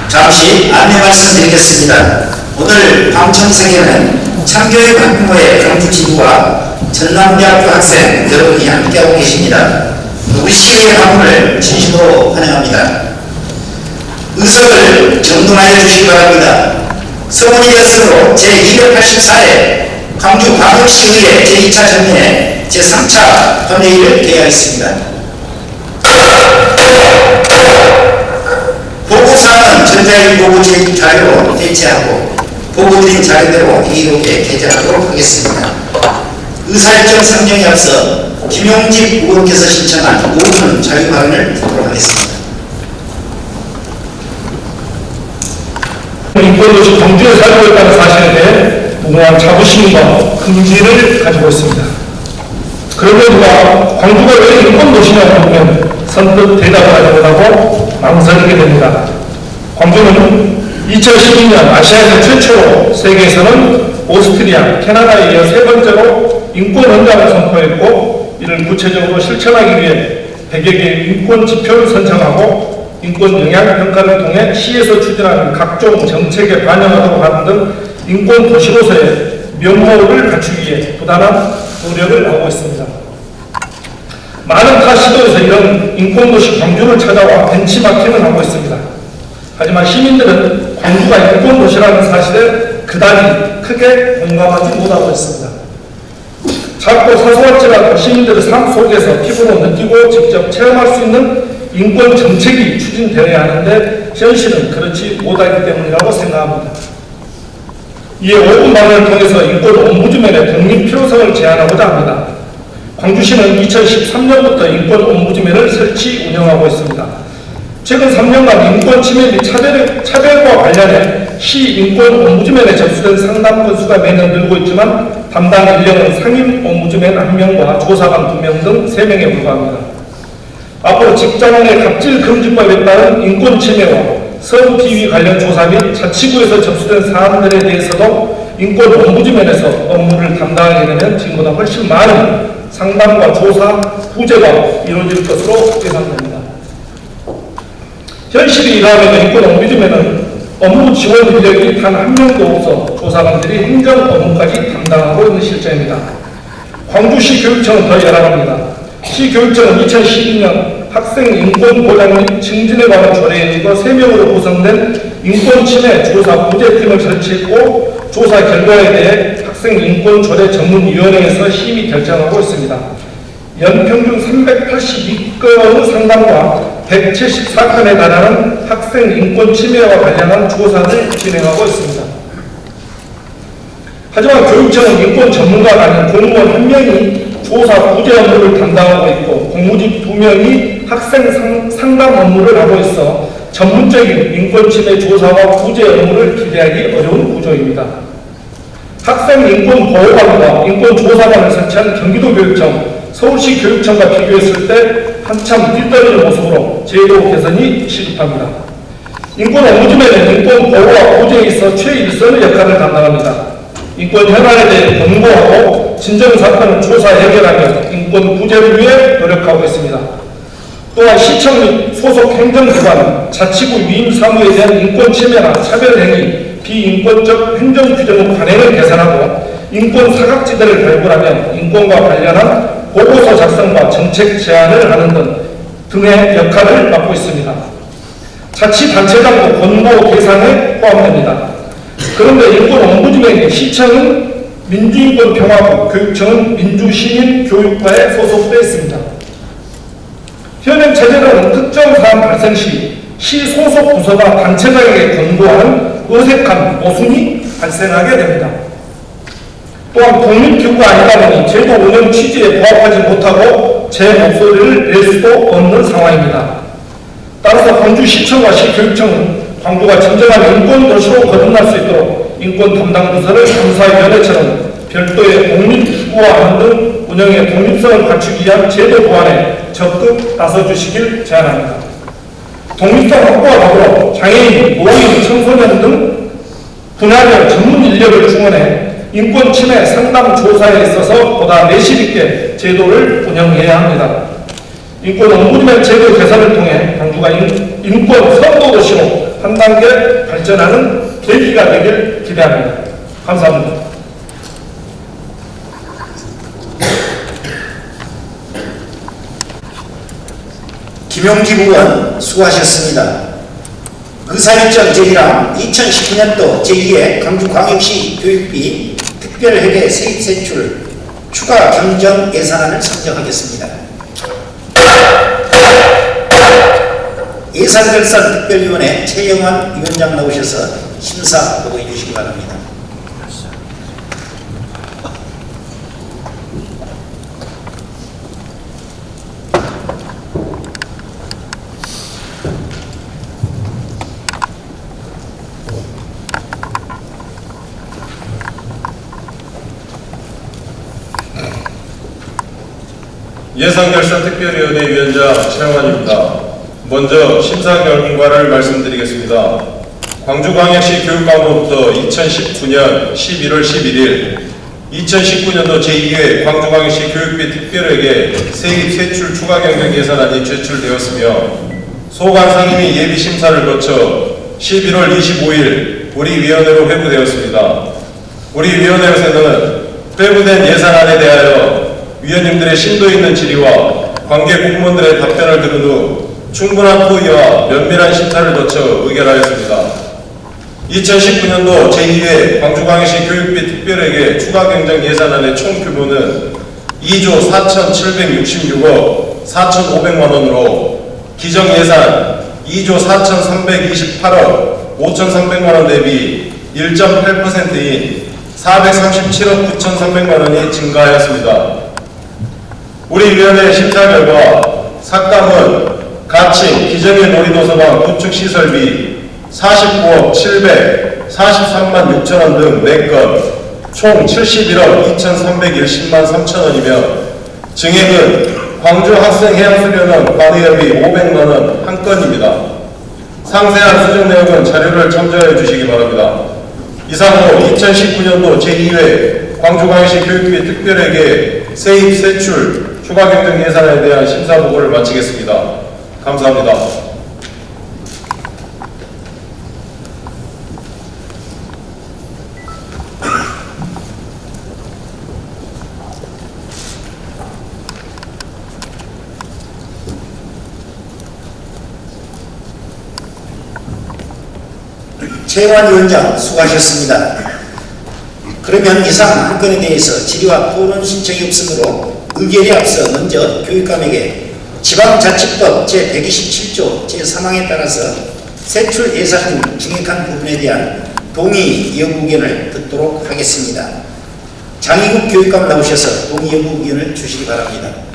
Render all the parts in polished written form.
잠시 안내 말씀드리겠습니다. 오늘 방청석에는 참교육학부모의 광주지부와 전남대학교 학생 여러분이 함께하고 계십니다. 우리 시의 방문을 진심으로 환영합니다. 의석을 정돈하여 주시기 바랍니다. 서문이 였으로 제284회 광주 광역시의회 제2차 전례 제3차 본회의를 개회하였습니다. 보고사항은 전자일보고 자료로 대체하고 보고드린 자료대로 이렇게 개정하도록 하겠습니다. 의사일정 상정에 앞서 김용집 의원께서 신청한 5분 자유발언을 듣도록 하겠습니다. 인권도시 광주에 살고 있다는 사실에 대해 무궁한 자부심과 긍지를 가지고 있습니다. 그런데 누가 광주가 왜 인권도시냐고 묻면 선뜻 대답을 하지 못하고 망설이게 됩니다. 광주는 2012년 아시아에서 최초로 세계에서는 오스트리아, 캐나다에 이어 세 번째로 인권헌장을 선포했고, 이를 구체적으로 실천하기 위해 100여 개의 인권 지표를 선정하고 인권 영향평가를 통해 시에서 추진하는 각종 정책에 반영하도록 하는 등 인권 도시로서의 면모를 갖추기 위해 부단한 노력을 하고 있습니다. 많은 타 시도에서 이런 인권도시 광주를 찾아와 벤치마킹을 하고 있습니다. 하지만 시민들은 광주가 인권도시라는 사실에 그다지 크게 공감하지 못하고 있습니다. 작고 사소할지라도 시민들의 삶 속에서 피부로 느끼고 직접 체험할 수 있는 인권 정책이 추진되어야 하는데 현실은 그렇지 못하기 때문이라고 생각합니다. 이에 5분 방언을 통해서 인권 옴부즈맨의 독립 필요성을 제안하고자 합니다. 광주시는 2013년부터 인권 옴부즈맨을 설치 운영하고 있습니다. 최근 3년간 인권 침해 및 차별과 관련해 시 인권 옴부즈맨에 접수된 상담 건수가 매년 늘고 있지만 담당 인력은 상임 옴부즈맨 1명과 조사관 2명 등 3명에 불과합니다. 앞으로 직장내 갑질 금지법에 따른 인권 침해와 성비위 관련 조사 및 자치구에서 접수된 사안들에 대해서도 인권 옴부즈맨에서 업무를 담당하게 되면 지금보다 훨씬 많은 상담과 조사, 구제가 이루어질 것으로 예상됩니다. 현실이 이러하면 인권 옴부즈맨은 업무 지원 인력이 단 한 명도 없어 조사관들이 행정 업무까지 담당하고 있는 실정입니다. 광주시 교육청은 더 열악합니다. 시교육청은 2012년 학생 인권 보장 및 증진에 관한 조례에 의거 3명으로 구성된 인권 침해 조사 구제팀을 설치했고, 조사 결과에 대해 학생 인권 조례 전문위원회에서 심의 결정하고 있습니다. 연평균 382건의 상담과 174건에 달하는 학생 인권 침해와 관련한 조사를 진행하고 있습니다. 하지만 교육청은 인권 전문가가 아닌 공무원 1명이 조사 구제 업무를 담당하고 있고, 공무직 2명이 학생 상담 업무를 하고 있어 전문적인 인권 침해 조사와 구제 업무를 기대하기 어려운 구조입니다. 학생 인권 보호관과 인권 조사관을 설치한 경기도교육청, 서울시 교육청과 비교했을 때 한참 뒤떨리는 모습으로 제도 개선이 시급합니다. 인권 옴부즈맨은 인권 보호와 구제에 있어 최일선의 역할을 담당합니다. 인권 현안에 대해 권고하고 진정사건을 조사 해결하며 인권 구제를 위해 노력하고 있습니다. 또한 시청 및 소속 행정기관, 자치구 위임 사무에 대한 인권 침해나 차별행위, 비인권적 행정규정 관행을 개선하고 인권 사각지대를 발굴하며 인권과 관련한 보고서 작성과 정책 제안을 하는 등의 역할을 맡고 있습니다. 자치단체장도 권고 대상에 포함됩니다. 그런데 인권 옴부즈맨이 시청은 민주인권평화부, 교육청은 민주시민교육과에 소속되어 있습니다. 현행 체제로는 특정 사안 발생 시 소속 부서가 단체장에게 권고하는 어색한 모순이 발생하게 됩니다. 또한 독립기구가 아니다 보니 제도 운영 취지에 부합하지 못하고 제 목소리를 낼 수도 없는 상황입니다. 따라서 광주시청과 시교육청은 광주가 진정한 인권도시로 거듭날 수 있도록 인권 담당 부서를 감사위원회처럼 별도의 독립추구화하는 등 운영의 독립성을 갖추기 위한 제도 보완에 적극 나서주시길 제안합니다. 독립성 확보와 더불어 장애인, 노인, 청소년 등 분야별 전문 인력을 충원해 인권 침해 상담 조사에 있어서 보다 내실 있게 제도를 운영해야 합니다. 인권 옴부드맨 제도 개선을 통해 광주가 인권 선도 도시로 한 단계 발전하는 계기가 되길 기대합니다. 감사합니다. 김용기 의원 수고하셨습니다. 의사일정 제1항 2019년도 제2회 광주광역시 교육비 특별회계 세입세출 추가 경정 예산안을 선정하겠습니다. 예산결산특별위원회 최영환 위원장 나오셔서 심사 보고해 주시기 바랍니다. 예산결산특별위원회 위원장 최영환입니다. 먼저 심사 결과를 말씀드리겠습니다. 광주광역시 교육감으로부터 2019년 11월 11일 2019년도 제2회 광주광역시 교육비 특별회계 세입 세출 추가 경정 예산안이 제출되었으며 소관 상임위 예비 심사를 거쳐 11월 25일 우리 위원회로 회부되었습니다. 우리 위원회에서는 회부된 예산안에 대하여 위원님들의 심도 있는 질의와 관계 공무원들의 답변을 들은 후 충분한 토의와 면밀한 심사를 거쳐 의결하였습니다. 2019년도 제2회 광주광역시 교육비 특별회계 추가 경정 예산안의 총 규모는 2조 4,766억 4,500만원으로 기정 예산 2조 4,328억 5,300만원 대비 1.8%인 437억 9,300만원이 증가하였습니다. 우리 위원회 심사 결과 삭감은 가칭 기정의 놀이도서관 구축 시설비 49억 743만 6천원 등 4건 총 71억 2,310만 3천원이며 증액은 광주 학생해양수련원 관의협의 500만원 한 건입니다. 상세한 수정 내용은 자료를 참조해 주시기 바랍니다. 이상으로 2019년도 제2회 광주광역시 교육비 특별회계 세입 세출 추가 경정 예산에 대한 심사 보고를 마치겠습니다. 감사합니다. 최영환 위원장 수고하셨습니다. 그러면 이상 한 건에 대해서 질의와 토론 신청이 없으므로 의결에 앞서 먼저 교육감에게 지방자치법 제127조 제3항에 따라서 세출 예산 중 증액한 부분에 대한 동의 여부 의견을 듣도록 하겠습니다. 장희국 교육감 나오셔서 동의 여부 의견을 주시기 바랍니다.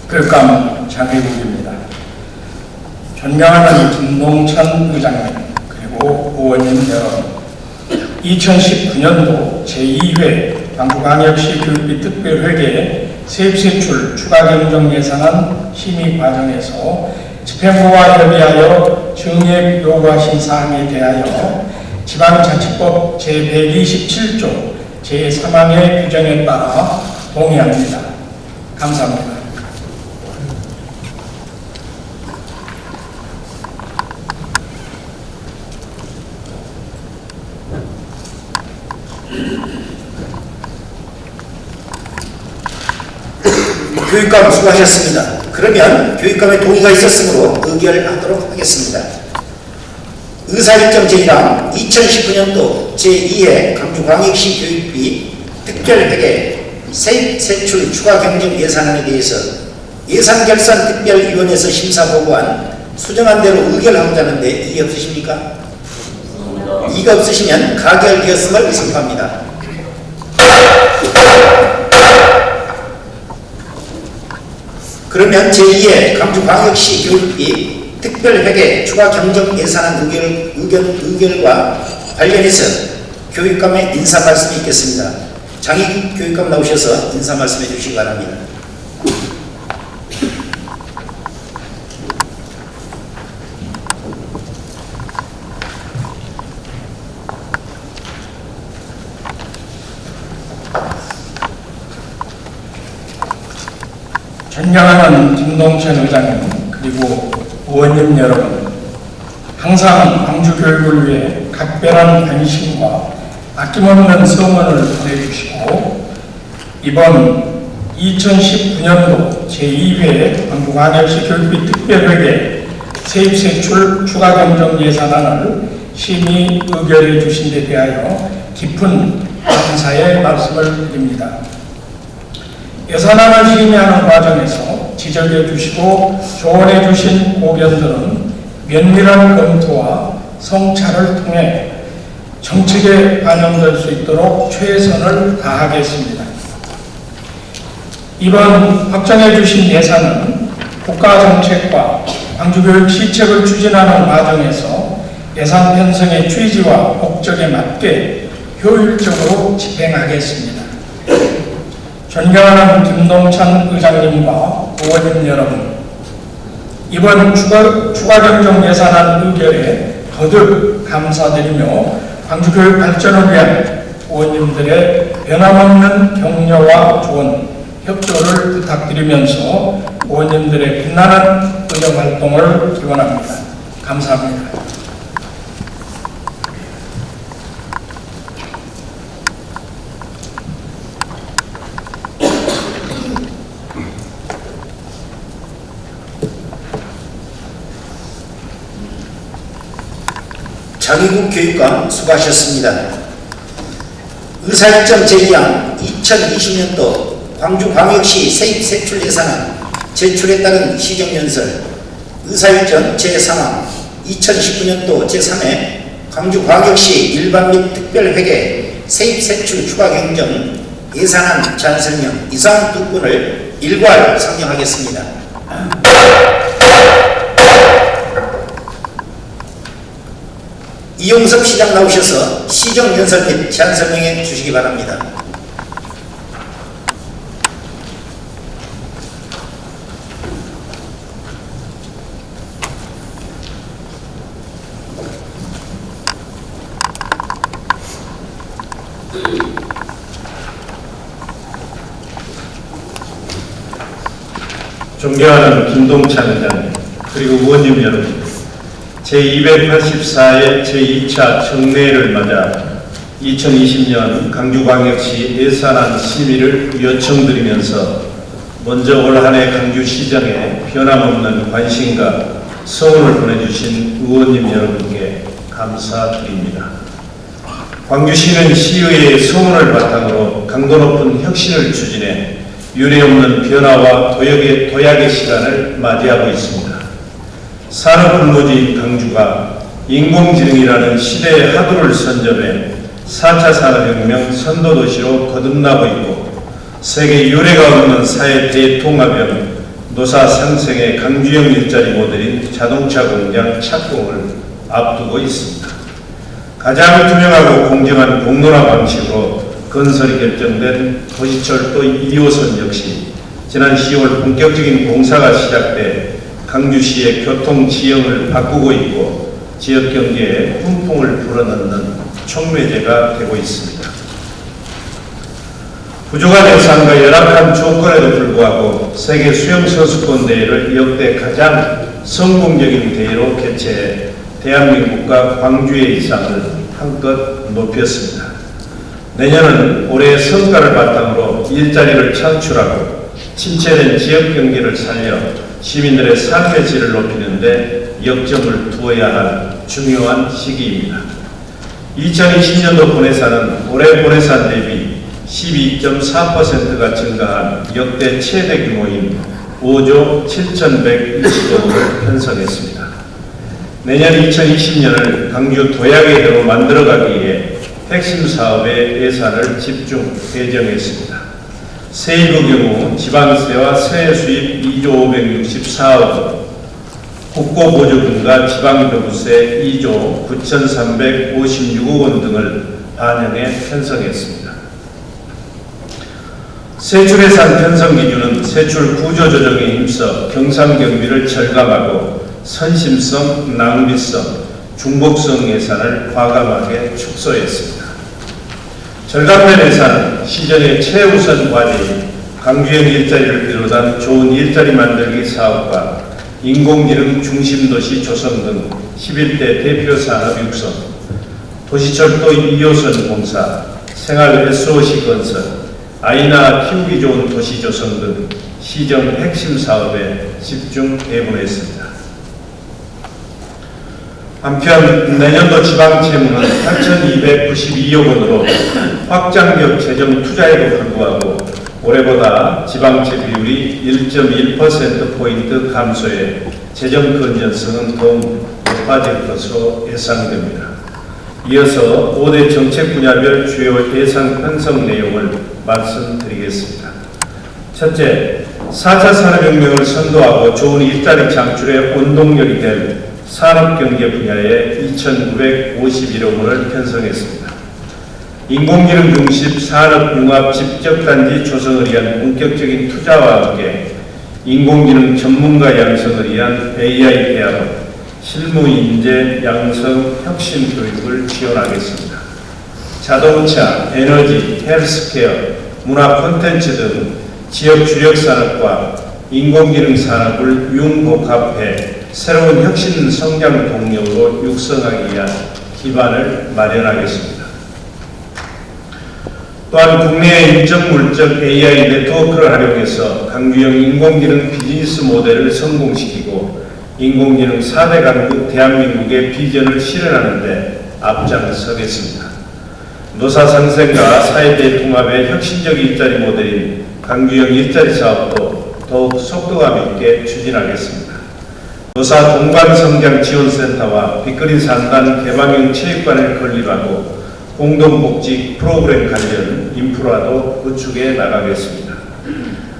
교육감 장혜국입니다. 존경하는 김동천 의장님 그리고 의원님 여러분, 2019년도 제2회 광주광역시 교육비 특별회계 세입세출 추가경정 예산안 심의 과정에서 집행부와 협의하여 증액 요구하신 사항에 대하여 지방자치법 제127조 제3항의 규정에 따라 동의합니다. 감사합니다. 교육감 수고하셨습니다. 그러면 교육감의 동의가 있었으므로 의결하도록 하겠습니다. 의사일정 제1항 2019년도 제2회 광주광역시 교육비 특별회계 세입세출 추가 경정 예산안에 대해서 예산결산특별위원회에서 심사보고한 수정한 대로 의결하고자 하는데 이의 없으십니까? 이가 없으시면 가결되었음을 선포합니다. 그러면 제2의 광주광역시 교육비 특별회계 추가 경정 예산안 의결과 관련해서 교육감의 인사 말씀이 있겠습니다. 장희국 교육감 나오셔서 인사 말씀해 주시기 바랍니다. 존경하는 김동천 의장님 그리고 의원님 여러분, 항상 광주 교육을 위해 각별한 관심과 아낌없는 성원을 보내주시고 이번 2019년도 제2회 광주광역시 교육비 특별회계 세입세출 추가경정 예산안을 심의 의결해 주신 데 대하여 깊은 감사의 말씀을 드립니다. 예산안을 심의하는 과정에서 지적해 주시고 조언해 주신 고견들은 면밀한 검토와 성찰을 통해 정책에 반영될 수 있도록 최선을 다하겠습니다. 이번 확정해 주신 예산은 국가정책과 광주교육 시책을 추진하는 과정에서 예산 편성의 취지와 목적에 맞게 효율적으로 집행하겠습니다. 존경하는 김동찬 의장님과 의원님 여러분, 이번 추가경정 예산안 의결에 거듭 감사드리며 광주교육 발전을 위한 의원님들의 변함없는 격려와 조언, 협조를 부탁드리면서 의원님들의 빛나는 의정활동을 기원합니다. 감사합니다. 장희국 교육감 수고하셨습니다. 의사일정 제2항 2020년도 광주광역시 세입세출 예산안 제출에 따른 시정연설, 의사일정 제3항 2019년도 제3회 광주광역시 일반 및 특별회계 세입세출 추가경정 예산안 잔설명 이상 두 건을 일괄 상정하겠습니다. 이용섭 시장 나오셔서 시정연설 및 제안 설명해 주시기 바랍니다. 존경하는 김동찬 의장님 그리고 의원님 여러분, 제284회 제2차 정례를 맞아 2020년 강주광역시 예산안 심의를 요청드리면서 먼저 올 한해 강주시정에 변함없는 관심과 성원을 보내주신 의원님 여러분께 감사드립니다. 광주시는 시의회의 성원을 바탕으로 강도 높은 혁신을 추진해 유례없는 변화와 도약의 시간을 맞이하고 있습니다. 산업근무지인 강주가 인공지능이라는 시대의 하도를 선점해 4차 산업혁명 선도도시로 거듭나고 있고 세계 유례가 없는 사회 대통합형 노사 상생의 강주형 일자리 모델인 자동차 공장 착공을 앞두고 있습니다. 가장 투명하고 공정한 공론화 방식으로 건설이 결정된 도시철도 2호선 역시 지난 10월 본격적인 공사가 시작돼 강주시의 교통 지형을 바꾸고 있고 지역 경제에 훈풍을 불어넣는 촉매제가 되고 있습니다. 부족한 예산과 열악한 조건에도 불구하고 세계 수영 선수권 대회를 역대 가장 성공적인 대회로 개최해 대한민국과 광주의 이상을 한껏 높였습니다. 내년은 올해의 성과를 바탕으로 일자리를 창출하고 침체된 지역 경제를 살려 시민들의 삶의 질을 높이는 데 역점을 두어야 할 중요한 시기입니다. 2020년도 본예산은 올해 본예산 대비 12.4%가 증가한 역대 최대 규모인 5조 7,120억 원을 편성했습니다. 내년 2020년을 강주 도약의 해로 만들어가기 위해 핵심 사업의 예산을 집중 배정했습니다. 세입의 경우 지방세와 세수입 2조 564억 원, 국고보조금과 지방교부세 2조 9,356억 원 등을 반영해 편성했습니다. 세출예산 편성 기준은 세출 구조조정에 힘써 경상경비를 절감하고 선심성, 낭비성, 중복성 예산을 과감하게 축소했습니다. 절감된 예산은 시정의 최우선 과제인 강주형 일자리를 비롯한 좋은 일자리 만들기 사업과 인공지능 중심도시 조성 등 11대 대표 산업 육성, 도시철도 2호선 공사, 생활 SOC 건설, 아이나 키우기 좋은 도시 조성 등 시정 핵심 사업에 집중 배분했습니다. 한편 내년도 지방채무는 8,292억 원으로 확장력 재정 투자에도 불구하고 올해보다 지방채 비율이 1.1%포인트 감소해 재정 건전성은 더욱 높아질 것으로 예상됩니다. 이어서 5대 정책 분야별 주요 예산 편성 내용을 말씀드리겠습니다. 첫째, 4차 산업혁명을 선도하고 좋은 일자리 창출의 원동력이 될 산업경제 분야에 2,951억 원을 편성했습니다. 인공지능 중심 산업융합 집적단지 조성을 위한 본격적인 투자와 함께 인공지능 전문가 양성을 위한 AI 대학원, 실무인재 양성 혁신 교육을 지원하겠습니다. 자동차, 에너지, 헬스케어, 문화 콘텐츠 등 지역 주력 산업과 인공지능 산업을 융복합해 새로운 혁신 성장 동력으로 육성하기 위한 기반을 마련하겠습니다. 또한 국내의 인적 물적 AI 네트워크를 활용해서 강주형 인공지능 비즈니스 모델을 성공시키고 인공지능 4대 강국 대한민국의 비전을 실현하는 데 앞장서겠습니다. 노사 상생과 사회대 통합의 혁신적 일자리 모델인 강주형 일자리 사업도 더욱 속도감 있게 추진하겠습니다. 노사 동반성장지원센터와 빅그린 산단 개방형 체육관을 건립하고 공동복지 프로그램 관련 인프라도 구축해 나가겠습니다.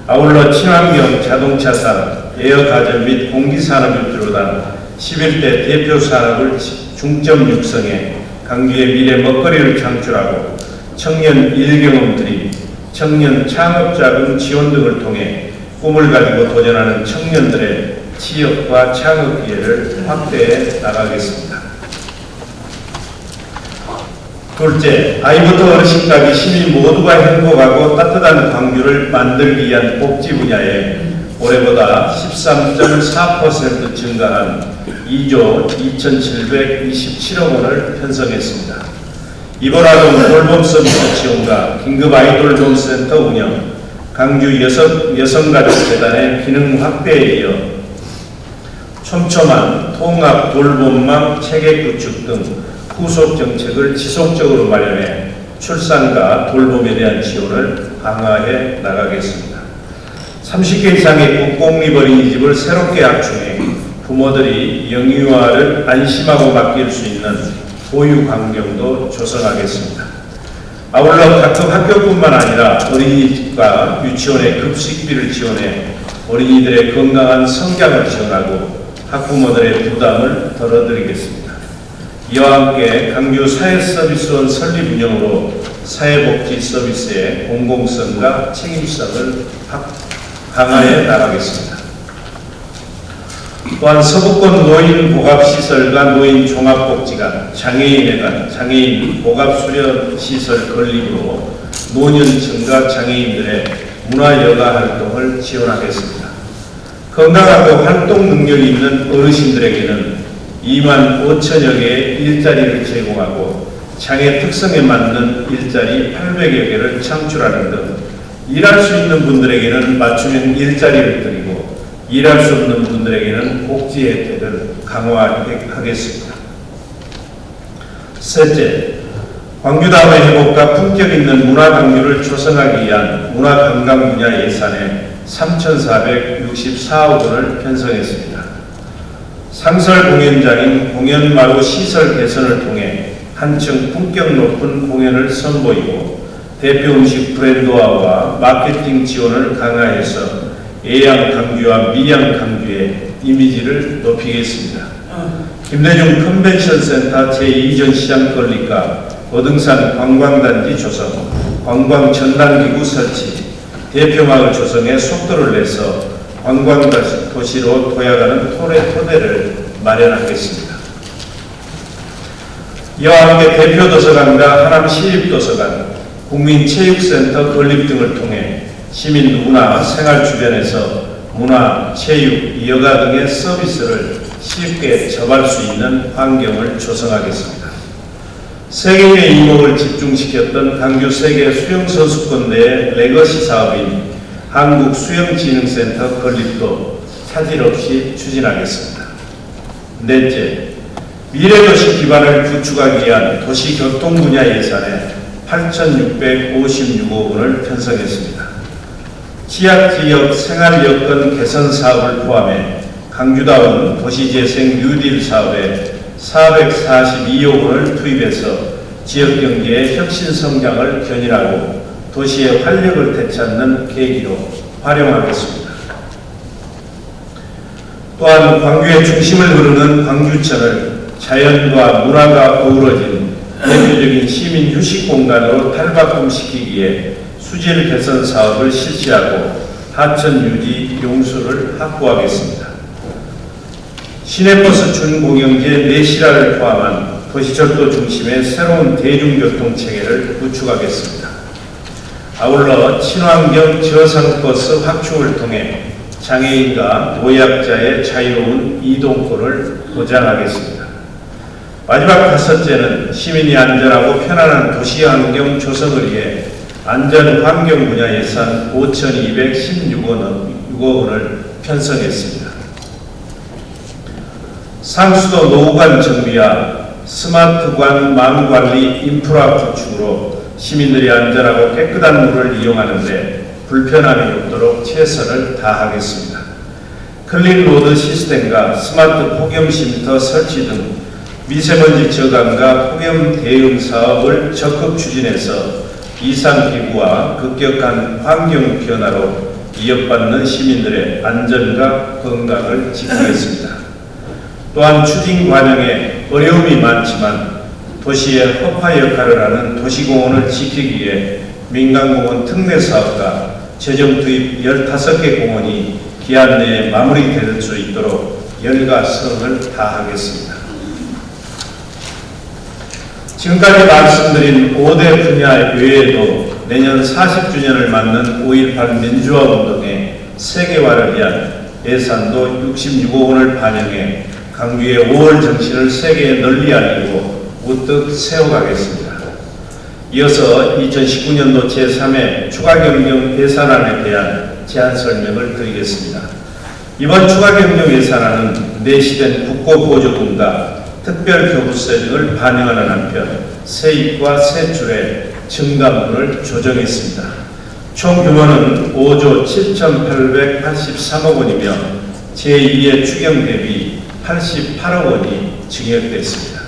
아울러 친환경 자동차 산업, 에어가전 및 공기산업을 비롯한 11대 대표 산업을 중점 육성해 강주의 미래 먹거리를 창출하고 청년 일경험 드림, 청년 창업자금 지원 등을 통해 꿈을 가지고 도전하는 청년들의 취업과 창업 기회를 확대해 나가겠습니다. 둘째, 아이부터 어르신까지 시민 모두가 행복하고 따뜻한 광주를 만들기 위한 복지 분야에 올해보다 13.4% 증가한 2조 2,727억 원을 편성했습니다. 이번아동 돌봄 서비스 지원과 긴급 아이돌 센터 운영, 강주 여성가족재단의 기능 확대에 이어 촘촘한 통합 돌봄망 체계 구축 등 후속 정책을 지속적으로 마련해 출산과 돌봄에 대한 지원을 강화해 나가겠습니다. 30개 이상의 국공립 어린이집을 새롭게 확충해 부모들이 영유아를 안심하고 맡길 수 있는 보유 환경도 조성하겠습니다. 아울러 각급 학교뿐만 아니라 어린이집과 유치원의 급식비를 지원해 어린이들의 건강한 성장을 지원하고 학부모들의 부담을 덜어드리겠습니다. 이와 함께 강주 사회서비스원 설립 운영으로 사회복지 서비스의 공공성과 책임성을 강화해 나가겠습니다. 또한 서부권 노인 복합시설과 노인 종합복지관, 장애인회관, 장애인 복합수련시설 건립으로 노년층과 장애인들의 문화여가 활동을 지원하겠습니다. 건강하고 활동 능력이 있는 어르신들에게는 2만 5천여 개의 일자리를 제공하고 장애 특성에 맞는 일자리 800여 개를 창출하는 등 일할 수 있는 분들에게는 맞춤형 일자리를 드리고 일할 수 없는 분들에게는 복지 혜택을 강화하겠습니다. 셋째, 광주다움의 회복과 품격 있는 문화 강주를 조성하기 위한 문화관광 분야 예산에 3,464억 원을 편성했습니다. 상설 공연장인 공연마루 시설 개선을 통해 한층 품격 높은 공연을 선보이고 대표 음식 브랜드화와 마케팅 지원을 강화해서 애양 강주와 밀양 강주의 이미지를 높이겠습니다. 김대중 컨벤션 센터 제2전시장 건립과 어등산 관광단지 조성, 관광전단기구 설치, 대표마을 조성에 속도를 내서 관광도시로 도약하는 토대를 마련하겠습니다. 이와 함께 대표도서관과 하남시립도서관, 국민체육센터 건립 등을 통해 시민 누구나 생활 주변에서 문화, 체육, 여가 등의 서비스를 쉽게 접할 수 있는 환경을 조성하겠습니다. 세계의 이목을 집중시켰던 강주 세계 수영선수권대회 레거시 사업인 한국수영진흥센터 건립도 차질 없이 추진하겠습니다. 넷째, 미래도시 기반을 구축하기 위한 도시교통 분야 예산에 8,656억 원을 편성했습니다. 취약지역 생활여건 개선 사업을 포함해 강주다운 도시재생 뉴딜 사업에 442억 원을 투입해서 지역경제의 혁신 성장을 견인하고 도시의 활력을 되찾는 계기로 활용하겠습니다. 또한 광주의 중심을 흐르는 광주천을 자연과 문화가 어우러진 대표적인 시민 휴식 공간으로 탈바꿈시키기에 수질 개선 사업을 실시하고 하천 유지 용수를 확보하겠습니다. 시내버스 준공영제 내실화를 포함한 도시철도 중심의 새로운 대중교통 체계를 구축하겠습니다. 아울러 친환경 저상버스 확충을 통해 장애인과 노약자의 자유로운 이동권을 보장하겠습니다. 마지막 다섯째는 시민이 안전하고 편안한 도시환경 조성을 위해 안전환경 분야 예산 5,216억 원을 편성했습니다. 상수도 노후관 정비와 스마트관 망관리 인프라 구축으로 시민들이 안전하고 깨끗한 물을 이용하는 데 불편함이 없도록 최선을 다하겠습니다. 클린로드 시스템과 스마트 폭염 쉼터 설치 등 미세먼지 저감과 폭염 대응 사업을 적극 추진해서 이상기후와 급격한 환경 변화로 위협받는 시민들의 안전과 건강을 지키겠습니다. 또한 추진 과정에 어려움이 많지만 도시의 허파 역할을 하는 도시공원을 지키기 위해 민간공원 특례 사업과 재정 투입 15개 공원이 기한 내에 마무리될 수 있도록 열과 성을 다하겠습니다. 지금까지 말씀드린 5대 분야 외에도 내년 40주년을 맞는 5.18 민주화운동의 세계화를 위한 예산도 66억 원을 반영해 강주의 5월 정신을 세계에 널리 알리고 우뚝 세워가겠습니다. 이어서 2019년도 제3회 추가경정 예산안에 대한 제안 설명을 드리겠습니다. 이번 추가경정 예산안은 내시된 국고보조금과 특별교부세 등을 반영하는 한편 세입과 세출의 증가분을 조정했습니다. 총 규모는 5조 7,883억 원이며 제2의 추경 대비 88억 원이 증액됐습니다.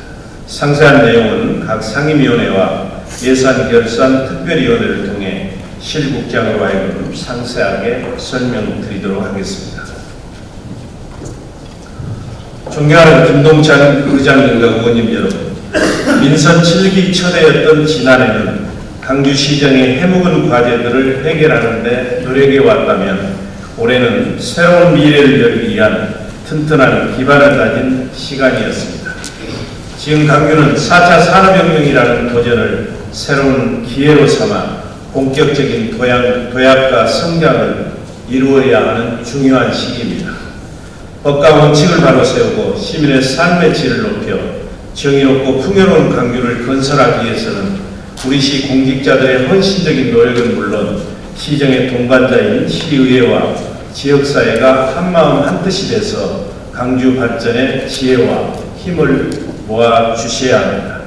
상세한 내용은 각 상임위원회와 예산결산 특별위원회를 통해 실국장으로 하여금 상세하게 설명드리도록 하겠습니다. 존경하는 김동찬 의장님과 의원님 여러분, 민선 7기 첫해였던 지난해는 강주시정의 해묵은 과제들을 해결하는 데 노력해 왔다면 올해는 새로운 미래를 열기 위한 튼튼한 기반을 가진 시간이었습니다. 지금 강주는 4차 산업혁명이라는 도전을 새로운 기회로 삼아 본격적인 도약과 성장을 이루어야 하는 중요한 시기입니다. 법과 원칙을 바로 세우고 시민의 삶의 질을 높여 정의롭고 풍요로운 강주를 건설하기 위해서는 우리 시 공직자들의 헌신적인 노력은 물론 시정의 동반자인 시의회와 지역사회가 한마음 한뜻이 돼서 강주 발전의 지혜와 힘을 모아 주셔야 합니다.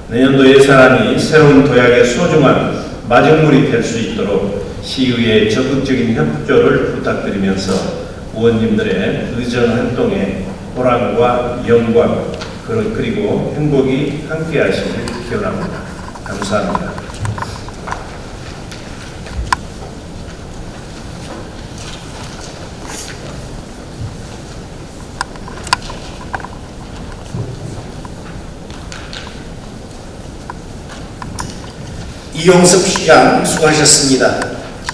내년도 예산안이 새로운 도약의 소중한 마중물이 될 수 있도록 시의회의 적극적인 협조를 부탁드리면서 의원님들의 의정 활동에 보람과 영광 그리고 행복이 함께 하시길 기원합니다. 감사합니다. 이용섭 시장 수고하셨습니다.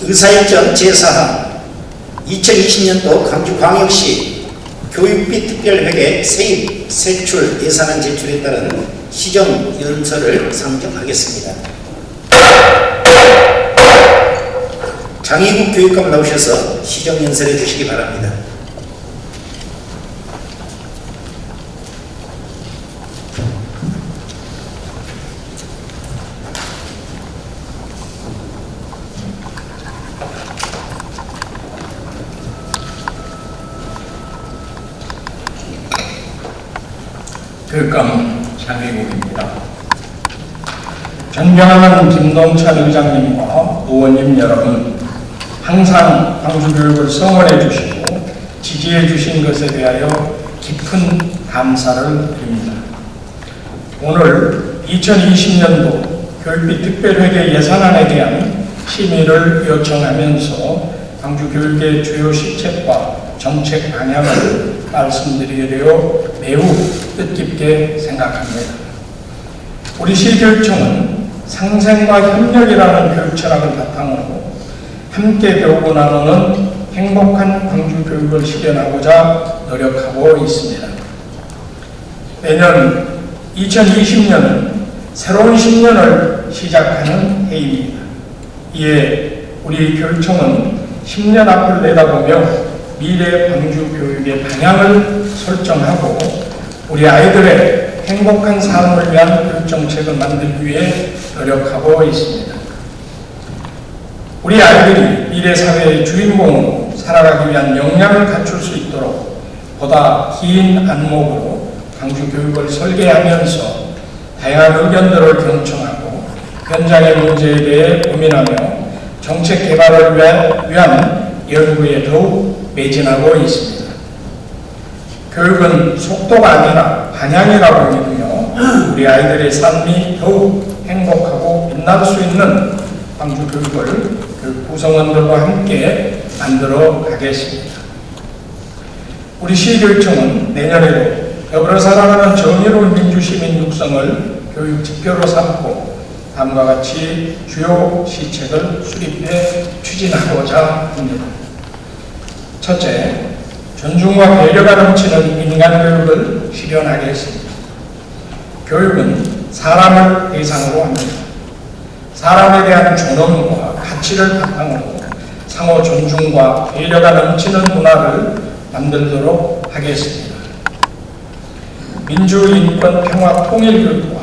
의사일정 제4항 2020년도 광주광역시 교육비 특별회계 세입 세출 예산안 제출에 따른 시정연설을 상정하겠습니다. 장희국 교육감 나오셔서 시정연설해 주시기 바랍니다. 교육감 장희국입니다. 존경하는 김동찬 의장님과 의원님 여러분, 항상 광주교육을 성원해 주시고 지지해 주신 것에 대하여 깊은 감사를 드립니다. 오늘 2020년도 교육비 특별회계 예산안에 대한 심의를 요청하면서 광주교육의 주요 시책과 정책 방향을 말씀드리게 되어 매우 뜻깊게 생각합니다. 우리 시교육청은 상생과 협력이라는 교육 철학을 바탕으로 함께 배우고 나누는 행복한 광주교육을 실현하고자 노력하고 있습니다. 내년 2020년은 새로운 10년을 시작하는 해입니다. 이에 우리 교육청은 10년 앞을 내다보며 미래 광주 교육의 방향을 설정하고 우리 아이들의 행복한 삶을 위한 교육 정책을 만들기 위해 노력하고 있습니다. 우리 아이들이 미래 사회의 주인공으로 살아가기 위한 역량을 갖출 수 있도록 보다 긴 안목으로 광주 교육을 설계하면서 다양한 의견들을 경청하고 현장의 문제에 대해 고민하며 정책 개발을 위한 연구에 더욱 매진하고 있습니다. 교육은 속도가 아니라 방향이라고 믿으며 우리 아이들의 삶이 더욱 행복하고 빛날 수 있는 광주 교육을 교육 구성원들과 함께 만들어 가겠습니다. 우리 시교육청은 내년에도 더불어 살아가는 정의로운 민주시민 육성을 교육 지표로 삼고 다음과 같이 주요 시책을 수립해 추진하고자 합니다. 첫째, 존중과 배려가 넘치는 인간교육을 실현하겠습니다. 교육은 사람을 대상으로 합니다. 사람에 대한 존엄과 가치를 바탕으로 상호 존중과 배려가 넘치는 문화를 만들도록 하겠습니다. 민주, 인권, 평화, 통일 교육과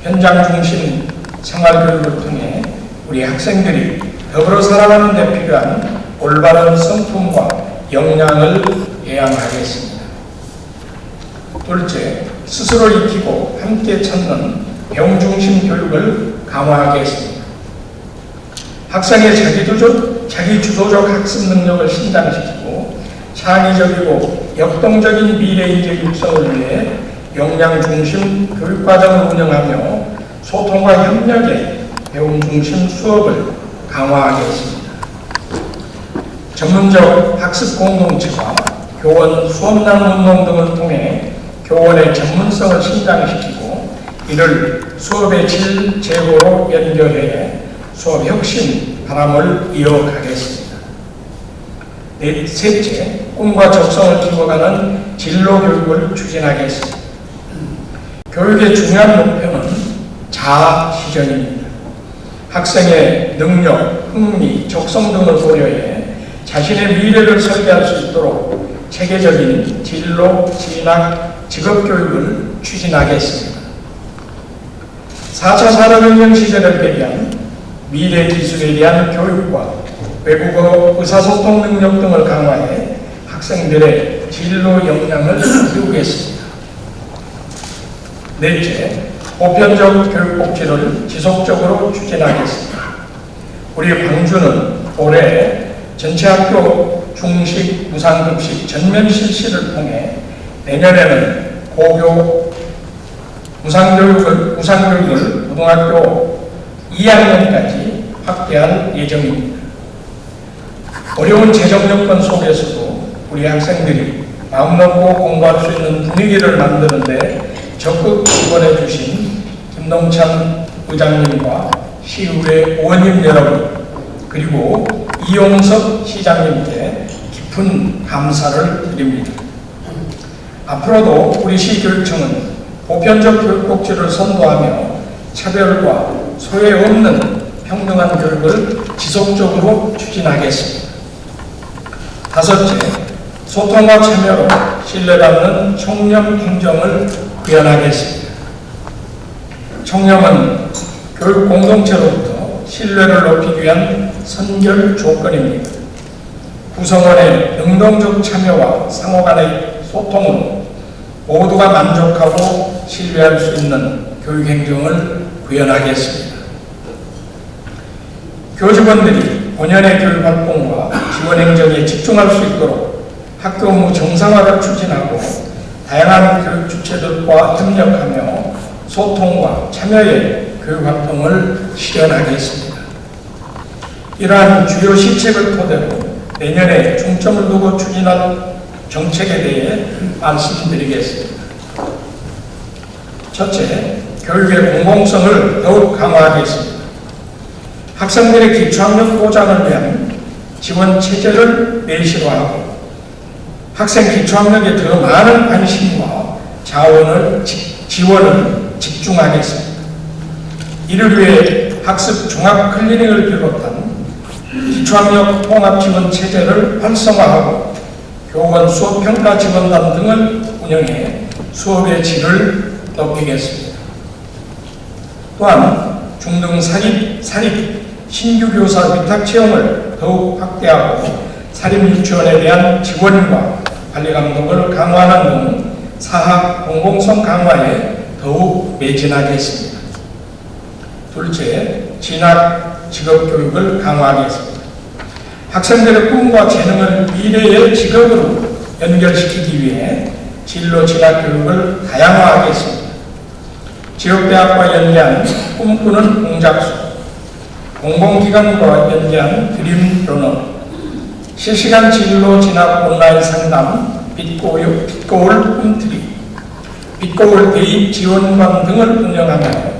현장 중심 생활 교육을 통해 우리 학생들이 더불어 살아가는 데 필요한 올바른 성품과 역량을 예양하겠습니다. 둘째, 스스로 익히고 함께 찾는 배움 중심 교육을 강화하겠습니다. 학생의 자기주도적 학습 능력을 신장시키고 창의적이고 역동적인 미래인재 육성을 위해 역량 중심 교육과정을 운영하며 소통과 협력의 배움 중심 수업을 강화하겠습니다. 전문적 학습 공동체와 교원 수업난 운동 등을 통해 교원의 전문성을 신장시키고 이를 수업의 질 제고로 연결해 수업 혁신 바람을 이어가겠습니다. 셋째, 꿈과 적성을 키워가는 진로 교육을 추진하겠습니다. 교육의 중요한 목표는 자아 실현입니다. 학생의 능력, 흥미, 적성 등을 고려해 자신의 미래를 설계할 수 있도록 체계적인 진로, 진학, 직업교육을 추진하겠습니다. 4차 산업혁명 시대를 대비한 미래 기술에 대한 교육과 외국어, 의사소통 능력 등을 강화해 학생들의 진로 역량을 키우겠습니다. 넷째, 보편적 교육복지를 지속적으로 추진하겠습니다. 우리 광주는 올해 전체 학교 중식, 무상급식 전면 실시를 통해 내년에는 고교 무상교육을 고등학교 2학년까지 확대할 예정입니다. 어려운 재정 여건 속에서도 우리 학생들이 마음 놓고 공부할 수 있는 분위기를 만드는 데 적극 지원해 주신 김동찬 의장님과 시의회 의원님 여러분, 그리고 이용섭 시장님께 깊은 감사를 드립니다. 앞으로도 우리 시교육청은 보편적 교육 복지를 선도하며 차별과 소외 없는 평등한 교육을 지속적으로 추진하겠습니다. 다섯째, 소통과 참여로 신뢰받는 청렴 행정을 구현하겠습니다. 청렴은 교육 공동체로부터 신뢰를 높이기 위한 선결 조건입니다. 구성원의 능동적 참여와 상호 간의 소통으로 모두가 만족하고 신뢰할 수 있는 교육 행정을 구현하겠습니다. 교직원들이 본연의 교육 활동과 지원 행정에 집중할 수 있도록 학교 업무 정상화를 추진하고 다양한 교육 주체들과 협력하며 소통과 참여의 교육 활동을 실현하겠습니다. 이러한 주요 시책을 토대로 내년에 중점을 두고 추진할 정책에 대해 말씀드리겠습니다. 첫째, 교육의 공공성을 더욱 강화하겠습니다. 학생들의 기초학력 보장을 위한 지원 체제를 내실화하고 학생 기초학력에 더 많은 관심과 지원을 집중하겠습니다. 이를 위해 학습 종합 클리닉을 비롯한 기초학력 통합 지원 체제를 활성화하고 교원 수업평가 지원단 등을 운영해 수업의 질을 높이겠습니다. 또한 중등 사립 신규 교사 위탁 채용을 더욱 확대하고 사립 유치원에 대한 지원과 관리 감독을 강화하는 등 사학 공공성 강화에 더욱 매진하겠습니다. 둘째, 진학 직업교육을 강화하겠습니다. 학생들의 꿈과 재능을 미래의 직업으로 연결시키기 위해 진로 진학교육을 다양화하겠습니다. 지역대학과 연계한 꿈꾸는 공작소, 공공기관과 연계한 드림러너, 실시간 진로 진학 온라인 상담, 빛고울 꿈트리, 빛고울 대입 지원관 등을 운영하며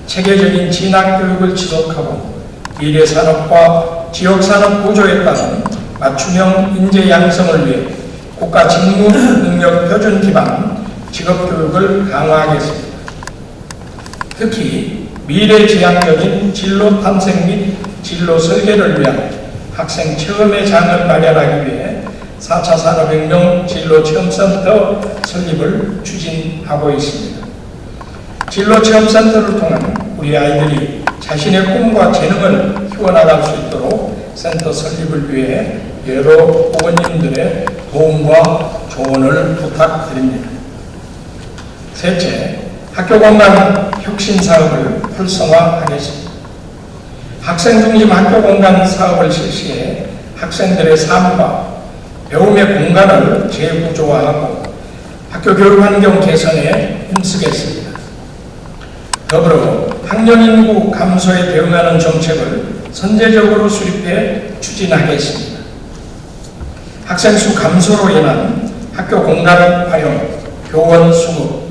체계적인 진학교육을 지속하고 미래산업과 지역산업 구조에 따른 맞춤형 인재 양성을 위해 국가 직무 능력 표준 기반 직업교육을 강화하겠습니다. 특히 미래지향적인 진로 탐색 및 진로 설계를 위한 학생 체험의 장을 마련하기 위해 4차 산업혁명 진로체험센터 설립을 추진하고 있습니다. 진로체험센터를 통한 우리 아이들이 자신의 꿈과 재능을 키워나갈 수 있도록 센터 설립을 위해 여러 부모님들의 도움과 조언을 부탁드립니다. 셋째, 학교공간 혁신 사업을 활성화하겠습니다. 학생 중심 학교공간 사업을 실시해 학생들의 삶과 배움의 공간을 재구조화하고 학교 교육 환경 개선에 힘쓰겠습니다. 더불어 학령 인구 감소에 대응하는 정책을 선제적으로 수립해 추진하겠습니다. 학생 수 감소로 인한 학교 공간 활용, 교원 수급,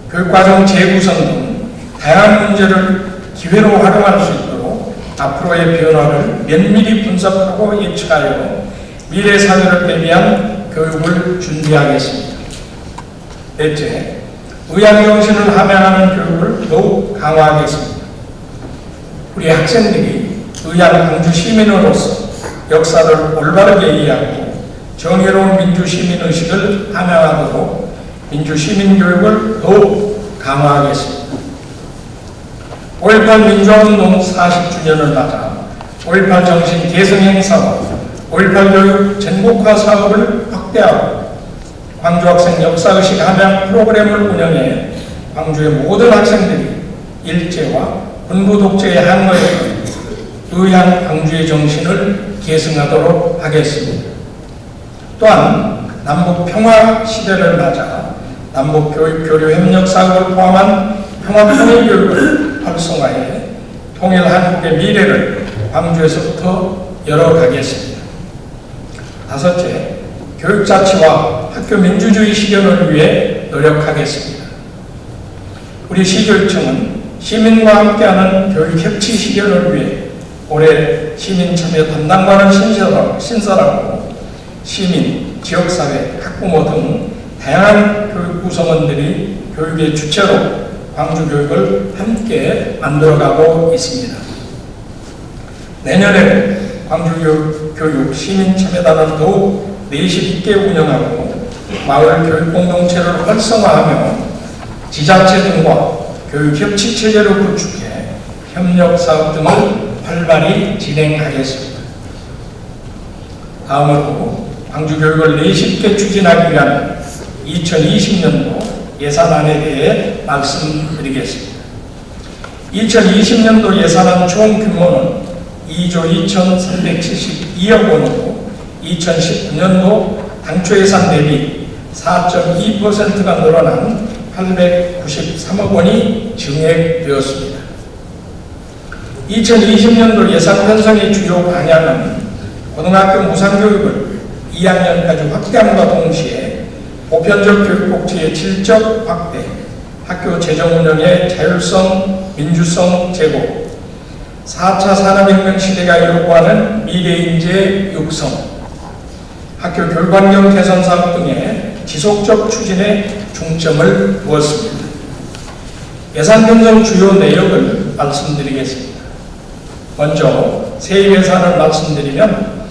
교육과정 재구성 등 다양한 문제를 기회로 활용할 수 있도록 앞으로의 변화를 면밀히 분석하고 예측하여 미래 사회를 대비한 교육을 준비하겠습니다. 넷째, 의향정신을 함양하는 교육을 더욱 강화하겠습니다. 우리 학생들이 의향 광주 시민으로서 역사를 올바르게 이해하고 정의로운 민주시민의식을 함양하도록 민주시민교육을 더욱 강화하겠습니다. 5.18 민주화운동 40주년을 맞아 5.18 정신 계승행사와 5.18 교육 전국화 사업을 확대하고 광주학생 역사의식 함양 프로그램을 운영해 광주의 모든 학생들이 일제와 군부 독재의 항거에 의향 광주의 정신을 계승하도록 하겠습니다. 또한 남북 평화 시대를 맞아 남북 교육 교류 협력 사업을 포함한 평화 통일 교육을 활성화해 통일 한국의 미래를 광주에서부터 열어가겠습니다. 다섯째, 교육자치와 학교 민주주의 실현을 위해 노력하겠습니다. 우리 시교육청은 시민과 함께하는 교육 협치 실현을 위해 올해 시민참여 담당관을 신설하고 시민, 지역사회, 학부모 등 다양한 교육 구성원들이 교육의 주체로 광주교육을 함께 만들어가고 있습니다. 내년에 광주교육 시민참여단을 더욱 내실 있게 운영하고 마을 교육 공동체를 활성화하며 지자체 등과 교육 협치 체제를 구축해 협력 사업 등을 활발히 진행하겠습니다. 다음으로 광주교육을 내실 있게 추진하기 위한 2020년도 예산안에 대해 말씀드리겠습니다. 2020년도 예산안 총 규모는 2조 2,372억 원으로 2019년도 당초 예산 대비 4.2%가 늘어난 893억 원이 증액되었습니다. 2020년도 예산 편성의 주요 방향은 고등학교 무상교육을 2학년까지 확대함과 동시에 보편적 교육복지의 질적 확대, 학교 재정 운영의 자율성, 민주성 제고, 4차 산업혁명 시대가 요구하는 미래인재 육성, 학교 교육환경 개선 사업 등의 지속적 추진에 중점을 두었습니다. 예산 편성 주요 내역을 말씀드리겠습니다. 먼저 세입 예산을 말씀드리면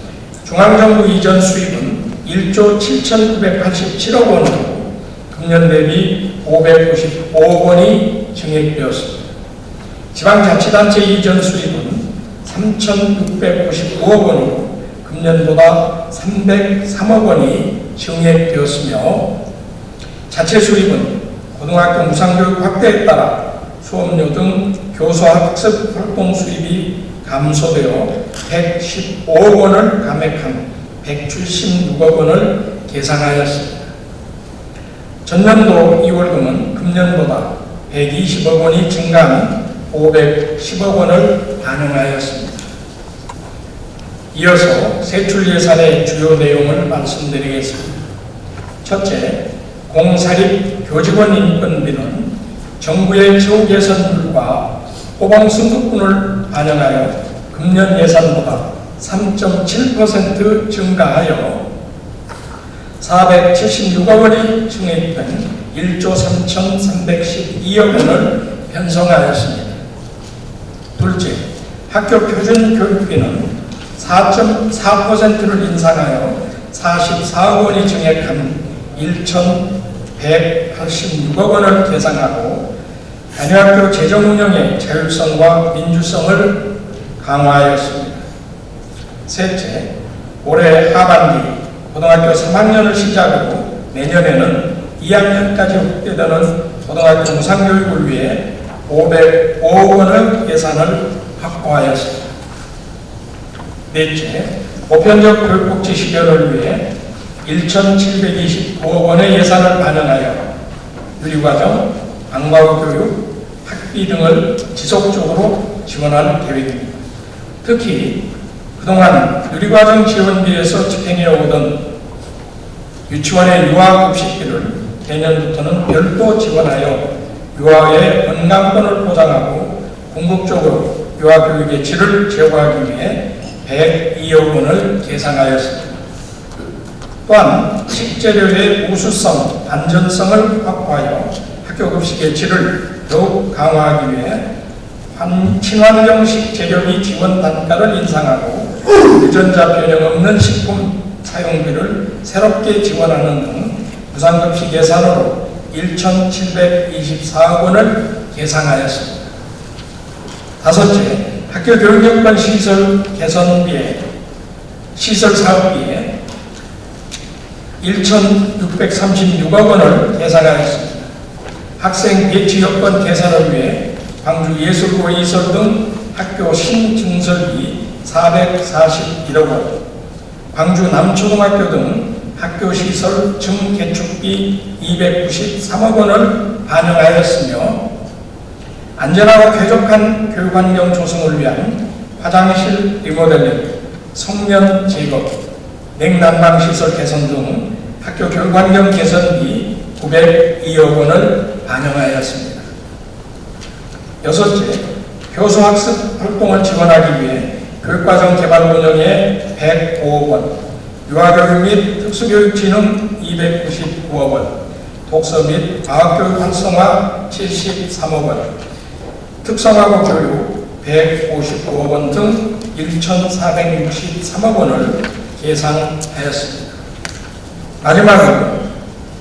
중앙정부 이전 수입은 1조 7,987억 원으로 금년 대비 595억 원이 증액되었습니다. 지방자치단체 이전 수입은 3,695억 원으로 금년보다 303억 원이 증액되었으며 자체 수입은 고등학교 무상교육 확대에 따라 수업료 등 교수학습 활동 수입이 감소되어 115억 원을 감액한 176억 원을 계상하였습니다. 전년도 2월금은 금년보다 120억 원이 증가한 510억 원을 반영하였습니다. 이어서 세출 예산의 주요 내용을 말씀드리겠습니다. 첫째, 공사립 교직원 인건비는 정부의 처우 개선율과 호봉 승급분을 반영하여 금년 예산보다 3.7% 증가하여 476억 원이 증액된 1조 3,312억 원을 편성하였습니다. 둘째, 학교 표준 교육비는 4.4%를 인상하여 44억 원이 증액한 1,186억 원을 계상하고 단위학교 재정 운영의 자율성과 민주성을 강화하였습니다. 셋째, 올해 하반기 고등학교 3학년을 시작으로 내년에는 2학년까지 확대되는 고등학교 무상교육을 위해 505억 원의 예산을 확보하였습니다. 넷째, 보편적 교육복지 실현을 위해 1,729억 원의 예산을 반영하여 유리과정, 방과후 교육, 학비 등을 지속적으로 지원할 계획입니다. 특히 그동안 누리과정 지원비에서 집행해 오던 유치원의 유아급식비를 내년부터는 별도 지원하여 유아의 건강권을 보장하고 궁극적으로 유아교육의 질을 제고하기 위해 102억 원을 계상하였습니다. 또한 식재료의 우수성, 안전성을 확보하여 학교급식의 질을 더욱 강화하기 위해 친환경식 재료비 지원 단가를 인상하고 유전자 변형 없는 식품 사용비를 새롭게 지원하는 등 무상급식 예산으로 1,724억 원을 계상하였습니다. 다섯째, 학교 교육여건 시설 개선비에 시설 사업비에 1,636억 원을 계상하였습니다. 학생 배치 여건 개선을 위해 광주 예술고 이설 등 학교 신증설비 441억 원, 광주 남초등학교 등 학교 시설 증개축비 293억 원을 반영하였으며 안전하고 쾌적한 교육환경 조성을 위한 화장실 리모델링, 성면 제거, 냉난방시설 개선 등 학교 교육환경 개선비 902억 원을 반영하였습니다. 여섯째, 교수학습 활동을 지원하기 위해 교육과정 개발 운영에 105억 원, 유아교육 및 특수교육진흥 299억 원, 독서 및 과학교육 활성화 73억 원, 특성화고 교육 159억 원 등 1,463억 원을 계상하였습니다. 마지막으로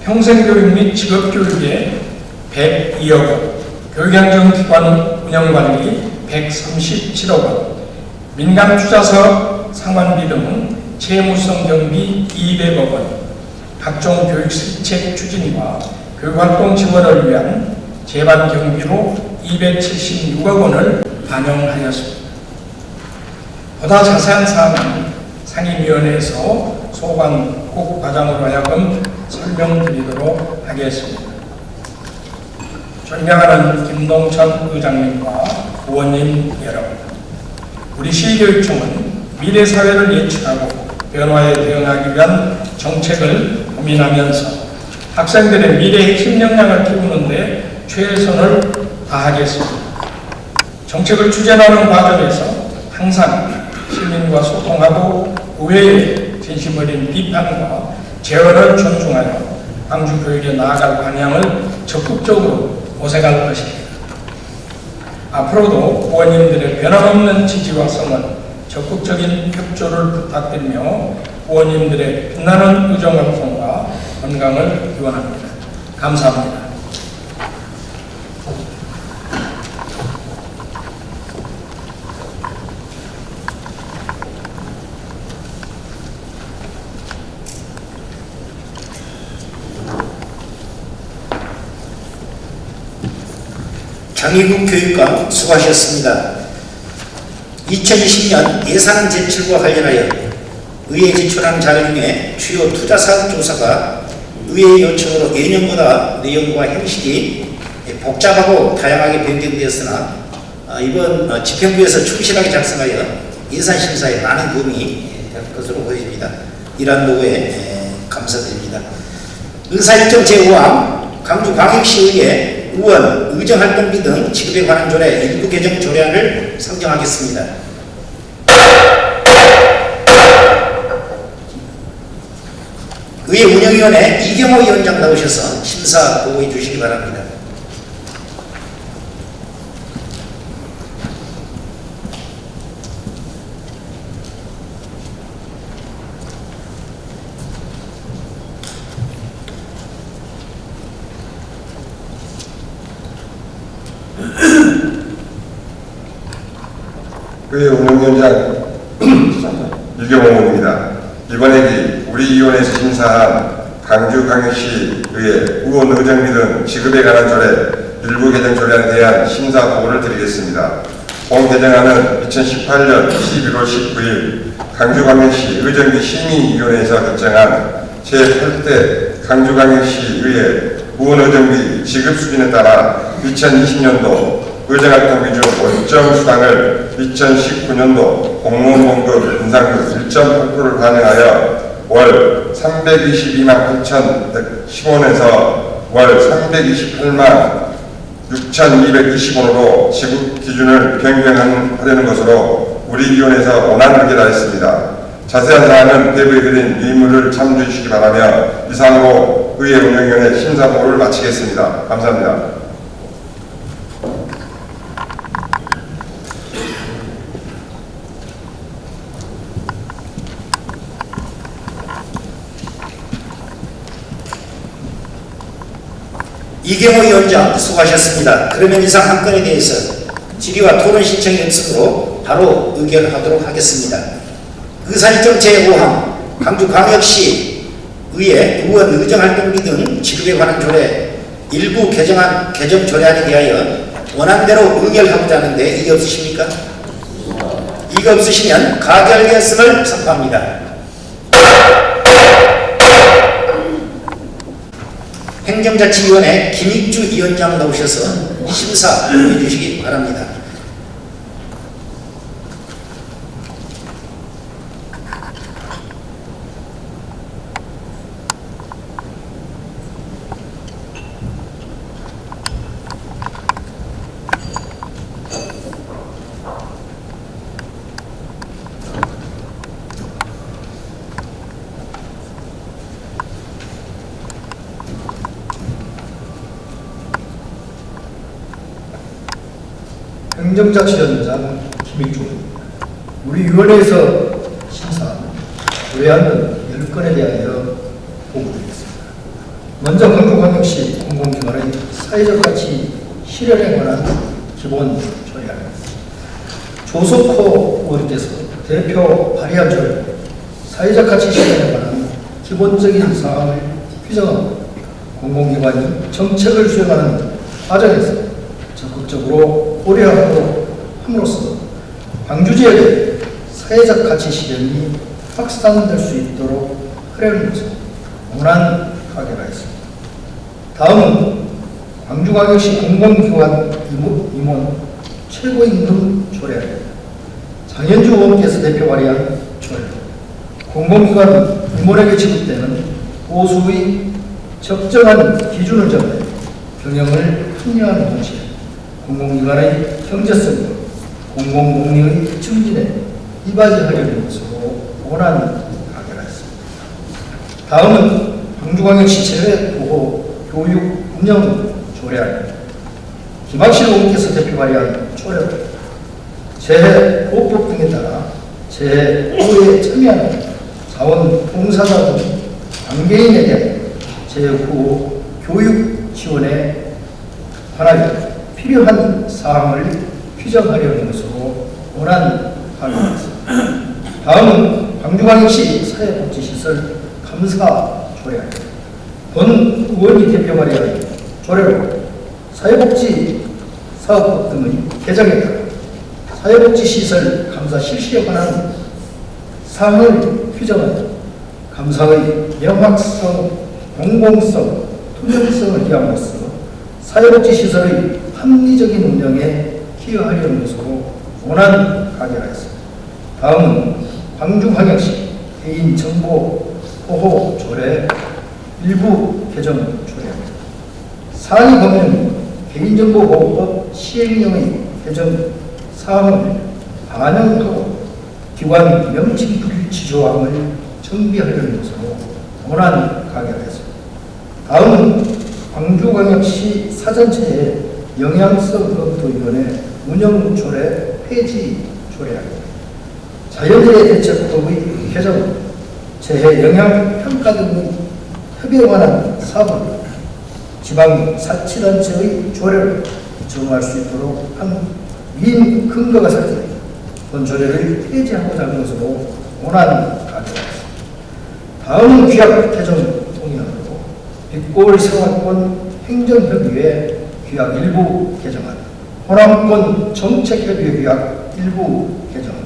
평생교육 및 직업교육에 102억 원, 교육행정기관 운영관리 137억 원, 민간투자사업 상환비 등 채무성 경비 200억 원, 각종 교육실책 추진과 교육활동 지원을 위한 재반 경비로 276억 원을 반영하였습니다. 보다 자세한 사항은 상임위원회에서 소관국 과장으로 하여금 설명드리도록 하겠습니다. 존경하는 김동천 의장님과 의원님 여러분, 우리 시교육청은 미래 사회를 예측하고 변화에 대응하기 위한 정책을 고민하면서 학생들의 미래 핵심 역량을 키우는 데 최선을 다하겠습니다. 정책을 추진하는 과정에서 항상 시민과 소통하고 의회의 진심 어린 비판과 제언을 존중하여 광주교육에 나아갈 방향을 적극적으로 모색할 것입니다. 앞으로도 후원님들의 변함없는 지지와 성원, 적극적인 협조를 부탁드리며 후원님들의 빛나는 의정활동과 건강을 기원합니다. 감사합니다. 장희국 교육감 수고하셨습니다. 2020년 예산 제출과 관련하여 의회 제출한 자료 중에 주요 투자사업 조사가 의회 요청으로 예년보다 내용과 형식이 복잡하고 다양하게 변경되었으나 이번 집행부에서 충실하게 작성하여 예산심사에 많은 도움이 될 것으로 보여집니다. 이러한 노고에 감사드립니다. 의사일정 제5항 광주광역시의회 의원, 의정활동비 등 지급에 관한 조례 일부 개정 조례안을 상정하겠습니다. 의회 운영위원회 이경호 위원장 나오셔서 심사 보고해 주시기 바랍니다. 의회 운영위원장 유경호입니다. 이번 회기 우리 위원회에서 심사한 광주광역시의회 의원 의정비 등 지급에 관한 조례 일부 개정 조례안에 대한 심사 보고를 드리겠습니다. 본 개정안은 2018년 11월 19일 광주광역시 의정비 심의위원회에서 결정한 제8대 광주광역시의회 의원 의정비 지급 수준에 따라 2020년도 의정활동비 중 원점 수당을 2019년도 공무원 봉급 인상률 1.8%를 반영하여 월 322만 8,110원에서 월 328만 6,220원으로 지급 기준을 변경하려는 것으로 우리 위원회에서 원안을 의결하였습니다. 자세한 사항은 대부에 드린 의무를 참조해 주시기 바라며 이상으로 의회 운영위원회 심사보고를 마치겠습니다. 감사합니다. 이경호 위원장 수고하셨습니다. 그러면 이상 한 건에 대해서 질의와 토론 신청이 없으므로 바로 의결하도록 하겠습니다. 의사일정 제5항 광주광역시 의회 의원 의정활동비 등 지급에 관한 조례 일부 개정 조례안에 대하여 원안대로 의결하고자 하는데 이게 없으십니까? 이거 없으시면 가결되었음을 선포합니다. 행정자치위원회 김익주 위원장 나오셔서 심사해 주시기 바랍니다. 행정자치위원장 김익중입니다. 우리 위원회에서 심사한 의뢰안 10건에 대하여 보고드리겠습니다. 먼저 광주광역시 공공기관의 사회적 가치 실현에 관한 기본 조례안입니다. 조석호 의원께서 대표 발의한 조례 사회적 가치 실현에 관한 기본적인 사항을 규정하고 공공기관이 정책을 수행하는 과정에서 적극적으로 고려하도록 함으로써 광주 지역의 사회적 가치 실현이 확산될 수 있도록 하려는 것을 원한 가결하였습니다. 다음은 광주광역시 공공기관 임원 최고임금 조례입니다. 장현주 의원께서 대표 발의한 조례 공공기관 임원에게 지급되는 보수의 적정한 기준을 정해 경영을 합리화하는 동시에 공공기관의 경제성과 공공복리의 증진에 이바지하려는 것으로 원안 가결하였습니다. 다음은 광주광역시 재외보호 교육 운영 조례안입니다. 김학실 의원께서 대표 발의한 조례로 재해보호법 등에 따라 재해보호에 참여하는 자원봉사자 등 관계인에 대한 재해보호 교육 지원에 관하여 필요한 사항을 규정하려는 것으로 원안 가결했습니다. 다음은 광주광역시 사회복지시설 감사 조례입니다. 본 의원이 대표 발의한 조례로 사회복지 사업법 등의 개정에 따라 사회복지시설 감사 실시에 관한 사항을 규정하여 감사의 명확성, 공공성, 투명성을 기함으로써 사회복지시설의 합리적인 운영에 기여하려는 것으로 원안 가결하였습니다. 다음은 광주광역시 개인정보보호 조례 일부 개정 조례입니다. 상위 법률은 개인정보보호법 시행령의 개정 사항을 반영하고 기관 명칭 불일치 조항을 정비하려는 것으로 원안 가결하였습니다. 다음은 광주광역시 사전체의 영향성 검토위원회 운영 조례 폐지 조례입니다. 자연재해 대책법의 개정, 재해 영향 평가 등의 협의에 관한 사업을 지방 사치단체의 조례를 정할 수 있도록 한 민 근거가 설정돼 본 조례를 폐지하고자 하는 것으로 원안 가결하였습니다. 다음은 규약 개정 동의안으로 빛골 생활권 행정협의회 규약 일부 개정안, 호남권 정책협의회 규약 일부 개정안,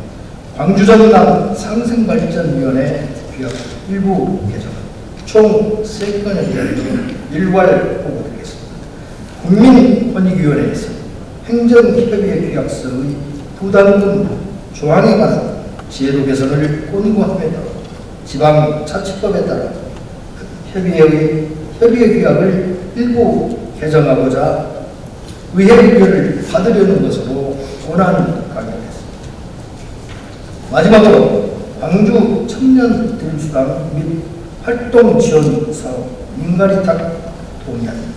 광주전남 상생발전위원회 규약 일부 개정안, 총 3건에 대한 일괄 보고드리겠습니다. 국민권익위원회에서 행정협의회 규약서의 부담금 조항에 관한 제도 개선을 권고함에 따라 지방자치법에 따라 협의회 규약을 일부 개정하고자 의회 의결을 받으려는 것으로 원안 가결했습니다. 마지막으로 광주 청년 들수당 및 활동 지원 사업 민가리탁 동의안입니다.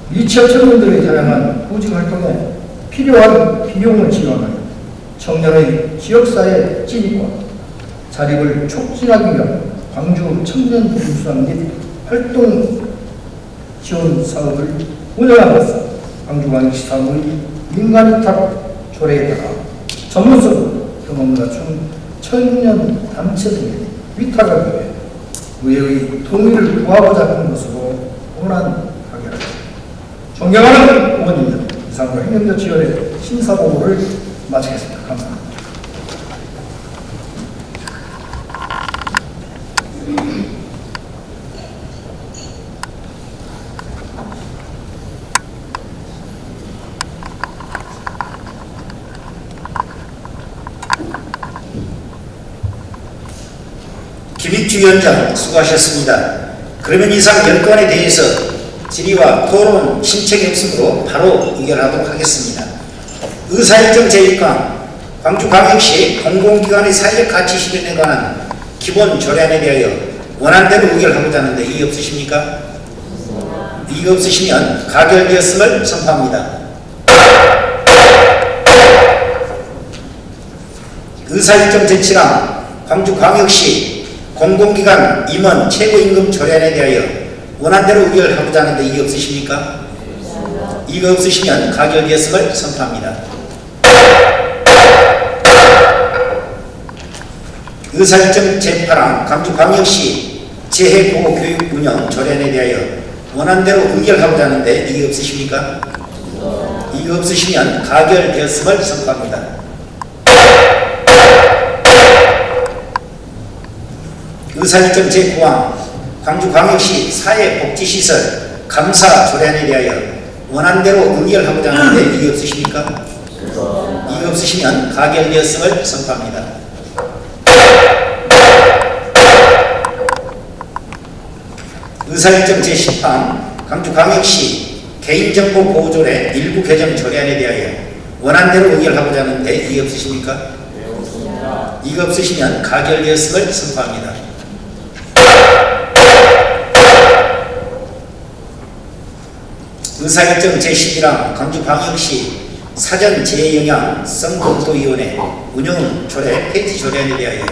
미취업 청년들의 다양한 구직 활동에 필요한 비용을 지원하여 청년의 지역사회 진입과 자립을 촉진하기 위한 광주 청년 들수당 및 활동 지원 사업을 운영하면서 광주광역시 사무의 민간위탁 조례에 따라 전문성으로 경험 갖춘 청년 단체 등의 위탁을 위해 의회의 동의를 구하고자 하는 것으로 원안 가결합니다. 존경하는 의원님, 이상으로 행정자치위원회 심사보고를 마치겠습니다. 감사합니다. 김익주 위원장 수고하셨습니다. 그러면 이상 10건에 대해서 질의와 토론 신청이 없으므로 바로 의결하도록 하겠습니다. 의사일정 제1강 광주광역시 공공기관의 사회적 가치 실현에 관한 기본 조례안에 대하여 원안대로 의결하고자 하는데 이의 없으십니까? 이의 없으시면 가결되었음을 선포합니다. 의사일정 제출안 광주광역시 공공기관 임원 최고임금 조례안에 대하여 원안대로 의결하고자 하는데 이의 없으십니까? 이가 없으시면 가결되었음을 선포합니다. 의사일정 제8항 광주광역시 재해보호교육운영 조례안에 대하여 원안대로 의결하고자 하는데 이의 없으십니까? 이가 없으시면 가결되었음을 선포합니다. 의사일정 제9항 광주광역시 사회복지시설 감사 조례안에 대하여 원안대로 의결하고자 하는데 이의 없으십니까? 이의 없으시면 가결되었음을 선포합니다. 의사일정 제10항 광주광역시 개인정보보호조례 일부 개정 조례안에 대하여 원안대로 의결하고자 하는데 이의 없으십니까? 이가 없으시면 가결되었음을 선포합니다. 의사일정 제11항 광주광역시 사전재해영향성 검토위원회 운영조례 폐지 조례안에 대하여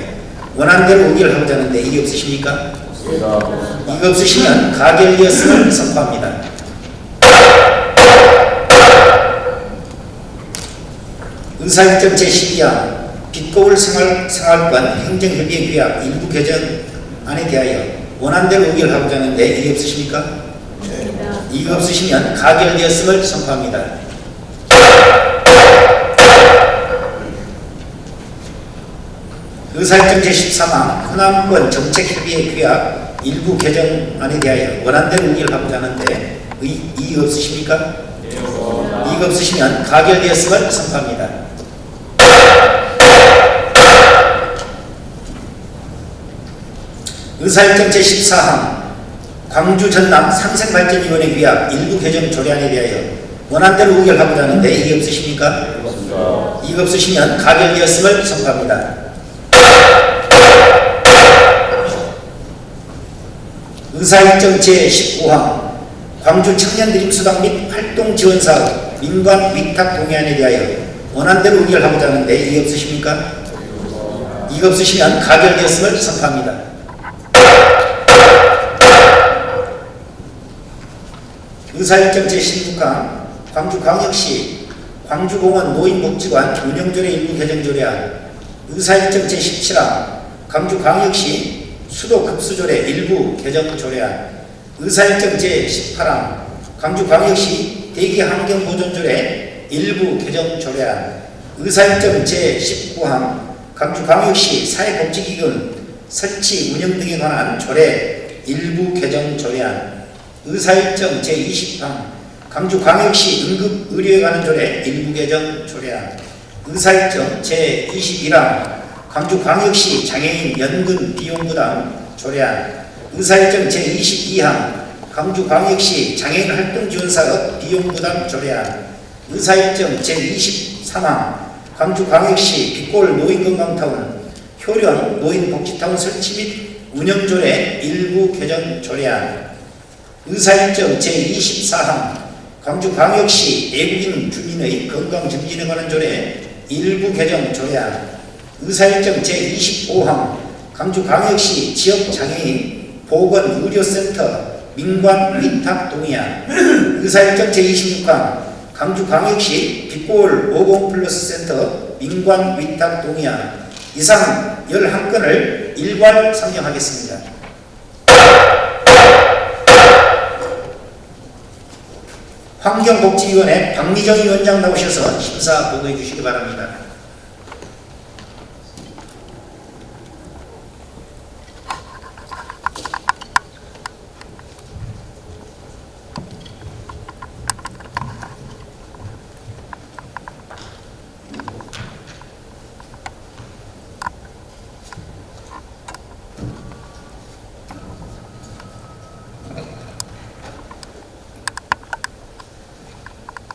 원안대로 의결하고자 하는데 이의 없으십니까? 이가 없으시면 가결되었음을 선포합니다. 의사일정 제12항 빛거울 생활권 행정협의회 규약 일부 개정안에 대하여 원안대로 의결하고자 하는데 이의 없으십니까? 이가 없으시면 가결되었음을 선포합니다. 의사일정 제13항 호남권 정책협의회 규약 일부 개정안에 대하여 원안대로 의결하고자 하는데 이의 없으십니까? 이가 없으시면 가결되었음을 선포합니다. 의사일정 제14항 광주 전남 상생발전위원회 규약 일부 개정 조례안에 대하여 원안대로 의결하고자 하는데 이의 없으십니까? 이가 없으시면 가결되었음을 선포합니다. 의사일정 제19항 광주 청년드림수당 및 활동지원사업 민관 위탁 동의안에 대하여 원안대로 의결하고자 하는데 이의 없으십니까? 이가 없으시면 가결되었음을 선포합니다. 의사일정 제16항 광주광역시 광주공원 노인복지관 운영조례 일부 개정조례안 의사일정 제17항 광주광역시 수도급수조례 일부 개정조례안 의사일정 제18항 광주광역시 대기환경보존조례 일부 개정조례안 의사일정 제19항 광주광역시 사회복지기금 설치 운영 등에 관한 조례 일부 개정조례안 의사일정 제20항 광주광역시 응급의료에 관한 조례 일부 개정 조례안 의사일정 제21항 광주광역시 장애인 연금 비용부담 조례안 의사일정 제22항 광주광역시 장애인 활동지원사업 비용부담 조례안 의사일정 제23항 광주광역시 빛골 노인건강타운 효령 노인복지타운 설치 및 운영조례 일부 개정 조례안 의사일정 제24항 광주광역시 외국인 주민의 건강 증진에 관한 조례 일부 개정 조례안 의사일정 제25항 광주광역시 지역장애인 보건의료센터 민관 위탁 동의안 의사일정 제26항 광주광역시 빛골 50+ 센터 민관 위탁 동의안 이상 11건을 일괄 상정하겠습니다. 환경복지위원회 박미정 위원장 나오셔서 심사 보고해 주시기 바랍니다.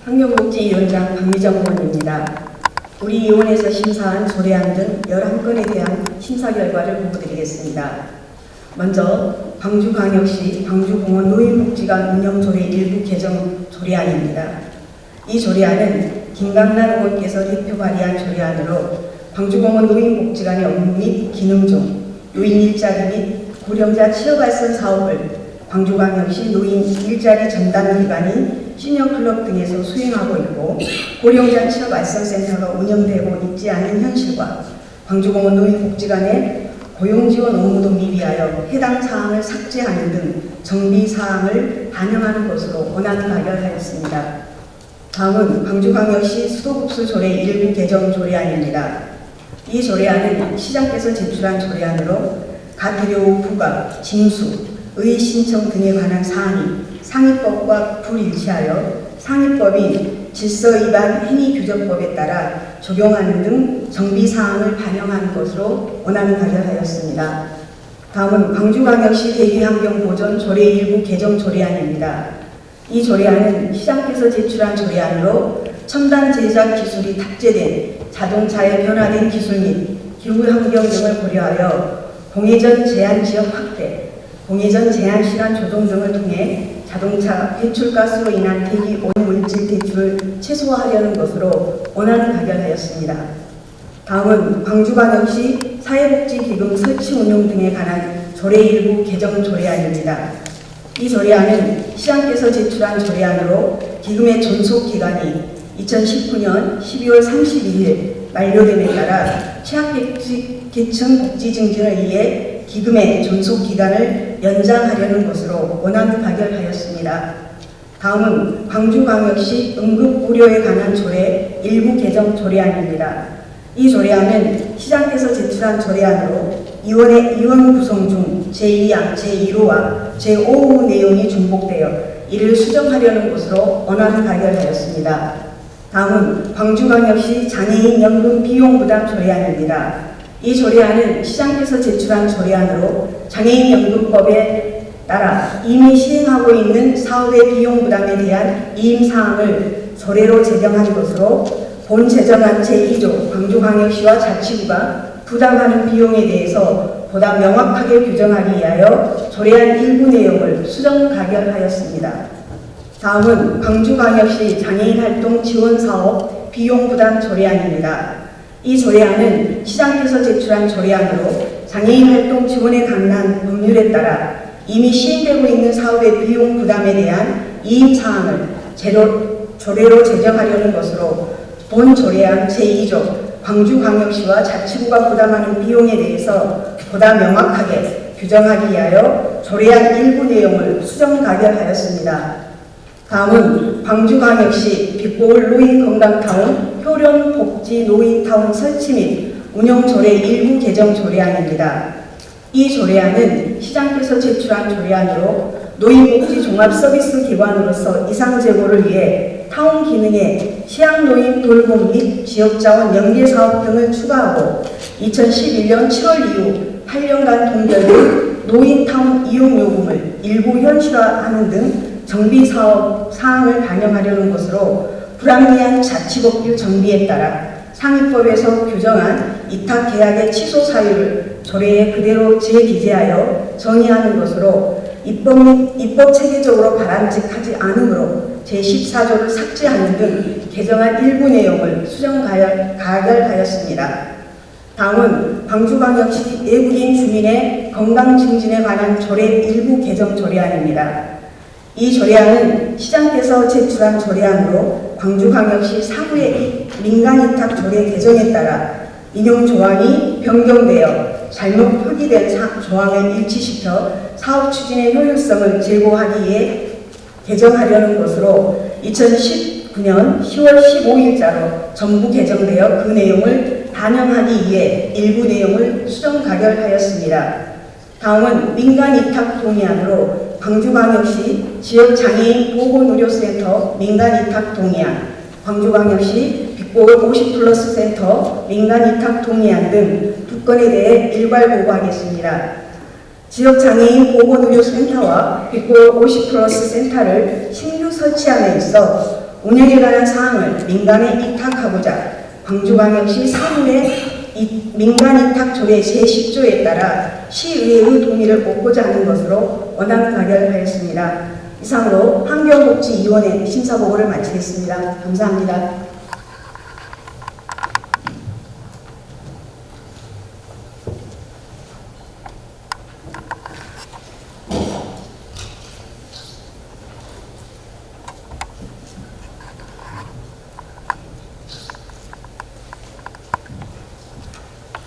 환경복지위원장 박미정 의원입니다. 우리 위원회에서 심사한 조례안 등 11건에 대한 심사 결과를 보고드리겠습니다. 먼저 광주광역시 광주공원 노인복지관 운영조례 일부 개정 조례안입니다. 이 조례안은 김강란 의원께서 대표 발의한 조례안으로 광주공원 노인복지관의 업무 및 기능 중 노인 일자리 및 고령자 취업 발전 사업을 광주광역시 노인 일자리 전담 기관인 시니어클럽 등에서 수행하고 있고, 고령자 취업 발전센터가 운영되고 있지 않은 현실과 광주공원 노인복지관의 고용지원 업무도 미비하여 해당 사항을 삭제하는 등 정비 사항을 반영하는 것으로 원안 가결하였습니다. 다음은 광주광역시 수도급수 조례 일부 개정 조례안입니다. 이 조례안은 시장께서 제출한 조례안으로 가태료 부과, 징수, 의 신청 등에 관한 사항이 상위법과 불일치하여 상위법인 질서위반 행위규정법에 따라 적용하는 등 정비사항을 반영하는 것으로 원안 가결하였습니다. 다음은 광주광역시 대기환경보전 조례 일부 개정 조례안입니다. 이 조례안은 시장께서 제출한 조례안으로 첨단 제작 기술이 탑재된 자동차의 변화된 기술 및 기후환경 등을 고려하여 공회전 제한 지역 확대, 공회전 제한 시간 조정 등을 통해 자동차 배출가스로 인한 대기 오염물질 배출을 최소화하려는 것으로 원안 가결하였습니다. 다음은 광주광역시 사회복지기금 설치 운용 등에 관한 조례 일부 개정 조례안입니다. 이 조례안은 시장께서 제출한 조례안으로 기금의 존속기간이 2019년 12월 31일 만료됨에 따라 취약계층 복지 증진을 위해 기금의 존속기간을 연장하려는 것으로 원안 가결하였습니다. 다음은 광주광역시 응급의료에 관한 조례 일부 개정 조례안입니다. 이 조례안은 시장께서 제출한 조례안으로 의원 구성 중 제2항, 제1호와 제5호 내용이 중복되어 이를 수정하려는 것으로 원안 가결하였습니다. 다음은 광주광역시 장애인 연금 비용 부담 조례안입니다. 이 조례안은 시장께서 제출한 조례안으로 장애인 연금법에 따라 이미 시행하고 있는 사업의 비용 부담에 대한 이임사항을 조례로 제정한 것으로 본 제정안 제2조 광주광역시와 자치구가 부담하는 비용에 대해서 보다 명확하게 규정하기 위하여 조례안 일부 내용을 수정 가결하였습니다. 다음은 광주광역시 장애인활동 지원사업 비용부담 조례안입니다. 이 조례안은 시장께서 제출한 조례안으로 장애인활동 지원에 관한 법률에 따라 이미 시행되고 있는 사업의 비용 부담에 대한 이임사항을 조례로 제정하려는 것으로 본 조례안 제2조 광주광역시와 자치구가 부담하는 비용에 대해서 보다 명확하게 규정하기 위하여 조례안 일부 내용을 수정 가결하였습니다. 다음은 광주광역시 빛보을 노인건강타운 효련복지 노인타운 설치 및 운영조례 일부 개정 조례안입니다. 이 조례안은 시장께서 제출한 조례안으로 노인복지 종합서비스기관으로서 이상제고를 위해 타운 기능에 시향노인 돌봄 및 지역자원 연계사업 등을 추가하고 2011년 7월 이후 8년간 동결된 노인타운 이용요금을 일부 현실화하는 등 정비사업 사항을 반영하려는 것으로 불합리한 자치법규 정비에 따라 상위법에서 규정한 위탁계약의 취소 사유를 조례에 그대로 재기재하여 정의하는 것으로 입법 체계적으로 바람직하지 않으므로 제14조를 삭제하는 등 개정안 일부 내용을 수정 가결하였습니다. 다음은 광주광역시 외국인 주민의 건강 증진에 관한 조례 일부 개정 조례안입니다. 이 조례안은 시장께서 제출한 조례안으로 광주광역시 사후의 민간위탁 조례 개정에 따라 인용 조항이 변경되어 잘못 표기된 조항을 일치시켜 사업 추진의 효율성을 제고하기 위해 개정하려는 것으로 2019년 10월 15일자로 전부 개정되어 그 내용을 반영하기 위해 일부 내용을 수정 가결하였습니다. 다음은 민간위탁 동의안으로 광주광역시 지역장애인 보건의료센터 민간위탁 동의안, 광주광역시 빛보을 50플러스 센터 민간위탁 동의안 등 두 건에 대해 일괄 보고하겠습니다. 지역장애인 보건의료센터와 빛보을 50플러스 센터를 신규 설치함에 있어 운영에 관한 사항을 민간에 위탁하고자 광주광역시 사무의 민간위탁 조례 제10조에 따라 시의회의 동의를 얻고자 하는 것으로 원안 가결하였습니다. 이상으로 환경복지위원회 심사보고를 마치겠습니다. 감사합니다.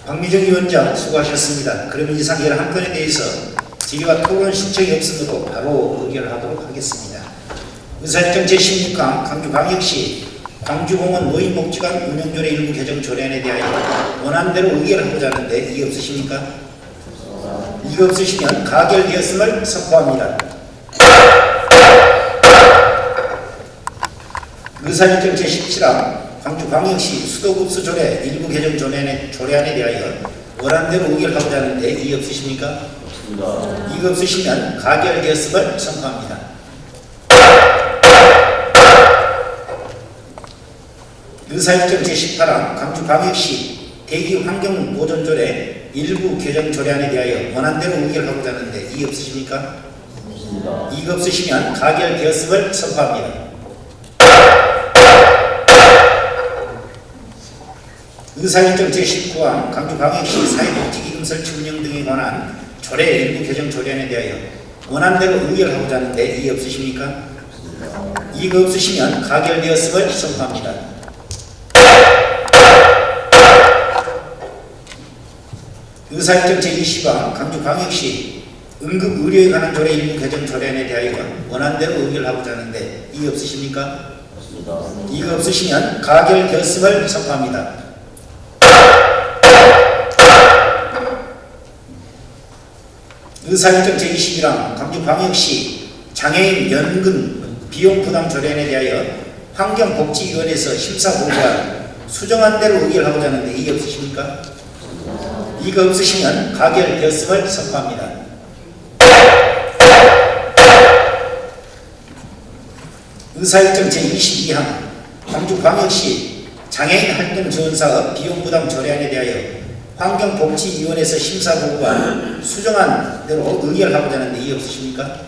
박미정 위원장 수고하셨습니다. 그러면 이상 11건에 대해서 질의와 토론 신청이 없으므로 바로 의결하도록 하겠습니다. 의사일정 제16항 광주광역시 광주공원 노인복지관 운영조례 일부 개정 조례안에 대하여 원안대로 의결하고자 하는데 이의 없으십니까? 이가 없으시면 가결되었음을 선포합니다. 의사일정 제17항 광주광역시 수도급수 조례 일부 개정 조례안에 대하여 원안대로 의결하고자 하는데 이의 없으십니까? 이가 없으시면 가결되었음을 선포합니다. 의사일정 제18항 광주광역시 대기환경보존조례 일부 개정 조례안에 대하여 원안대로 의결하고자 하는데 이의 없으십니까? 이가 없으시면 가결되었음을 선포합니다. 의사일정 제19항 광주광역시 사회복지기금 설치 운영 등에 관한 조례 일부 개정 조례안에 대하여 원안대로 의결하고자 하는데 이의 없으십니까? 이가 없으시면 가결되었음을 선포합니다. 의사일정 제20항 광주광역시 응급의료에 관한 조례 일부 개정 조례안에 대하여 원안대로 의결하고자 하는데 이의 없으십니까? 이가 없으시면 가결되었음을 선포합니다. 의사일정 제21항 광주광역시 장애인 연금 비용 부담 조례안에 대하여 환경복지위원회에서 심사보고한 수정한 대로 의결하고자 하는데 이의 없으십니까? 이가 없으시면 가결되었음을 선포합니다. 의사일정 제22항 광주광역시 장애인 활동 지원사업 비용 부담 조례안에 대하여 환경복지위원회에서 심사보고한 수정안 대로 의결하고자 하는데 이의 없으십니까?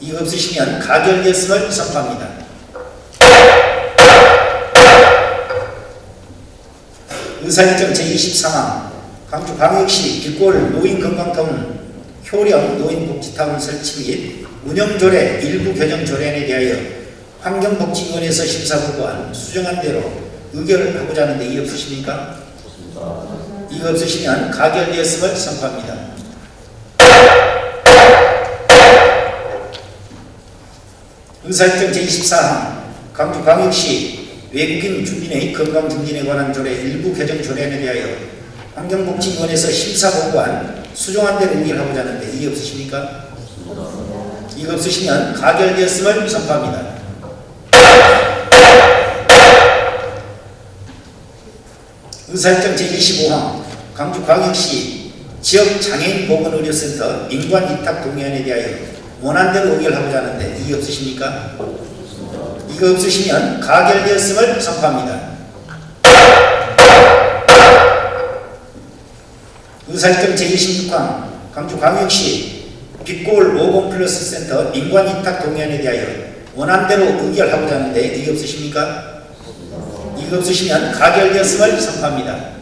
이가 없으시면 가결되었음을 선포합니다. 의사일정 제23항 광주광역시 빛골 노인건강타운 효령 노인복지타운 설치 및 운영조례 일부 개정 조례안에 대하여 환경복지위원회에서 심사보고한 수정안 대로 의결을 하고자 하는데 이의 없으십니까? 이가 없으시면 가결되었음을 선포합니다. 의사일정 제24항 광주광역시 외국인 주민의 건강증진에 관한 조례 일부 개정 조례안에 대하여 환경복지위원회에서 심사보고한 수정안 대로 의결하고자 하는데 이의 없으십니까? 이가 없으시면 가결되었음을 선포합니다. 의사일정 제25항 광주광역시 지역장애인보건의료센터 민관위탁 동의안에 대하여 원안대로 의결하고자 하는데 이의 없으십니까? 이가 없으시면 가결되었음을 선포합니다. 의사일정 제26항 광주광역시 빛골 50플러스 센터 민관위탁 동의안에 대하여 원안대로 의결하고자 하는데 이의 없으십니까? 이가 없으시면 가결되었음을 선포합니다.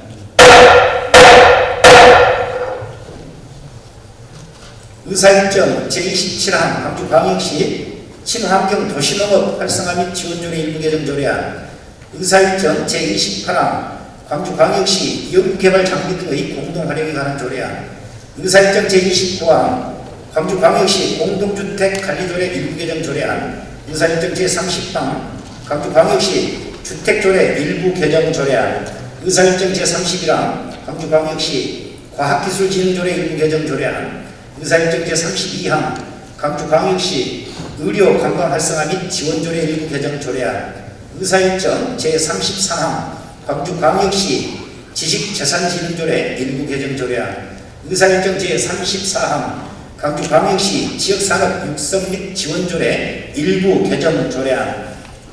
의사일정 제27항 광주광역시 친환경 도시농업 활성화 및 지원조례 일부 개정 조례안 의사일정 제28항 광주광역시 연구개발 장비 등의 공동활용에 관한 조례안 의사일정 제29항 광주광역시 공동주택 관리조례 일부 개정 조례안 의사일정 제30항 광주광역시 주택조례 일부 개정 조례안 의사일정 제31항 광주광역시 과학기술진흥조례 일부 개정 조례안 의사일정 제32항 광주광역시 의료관광활성화 및 지원조례 일부 개정 조례안 의사일정 제33항 광주광역시 지식재산진흥조례 일부 개정 조례안 의사일정 제34항 광주광역시 지역산업 육성 및 지원조례 일부 개정 조례안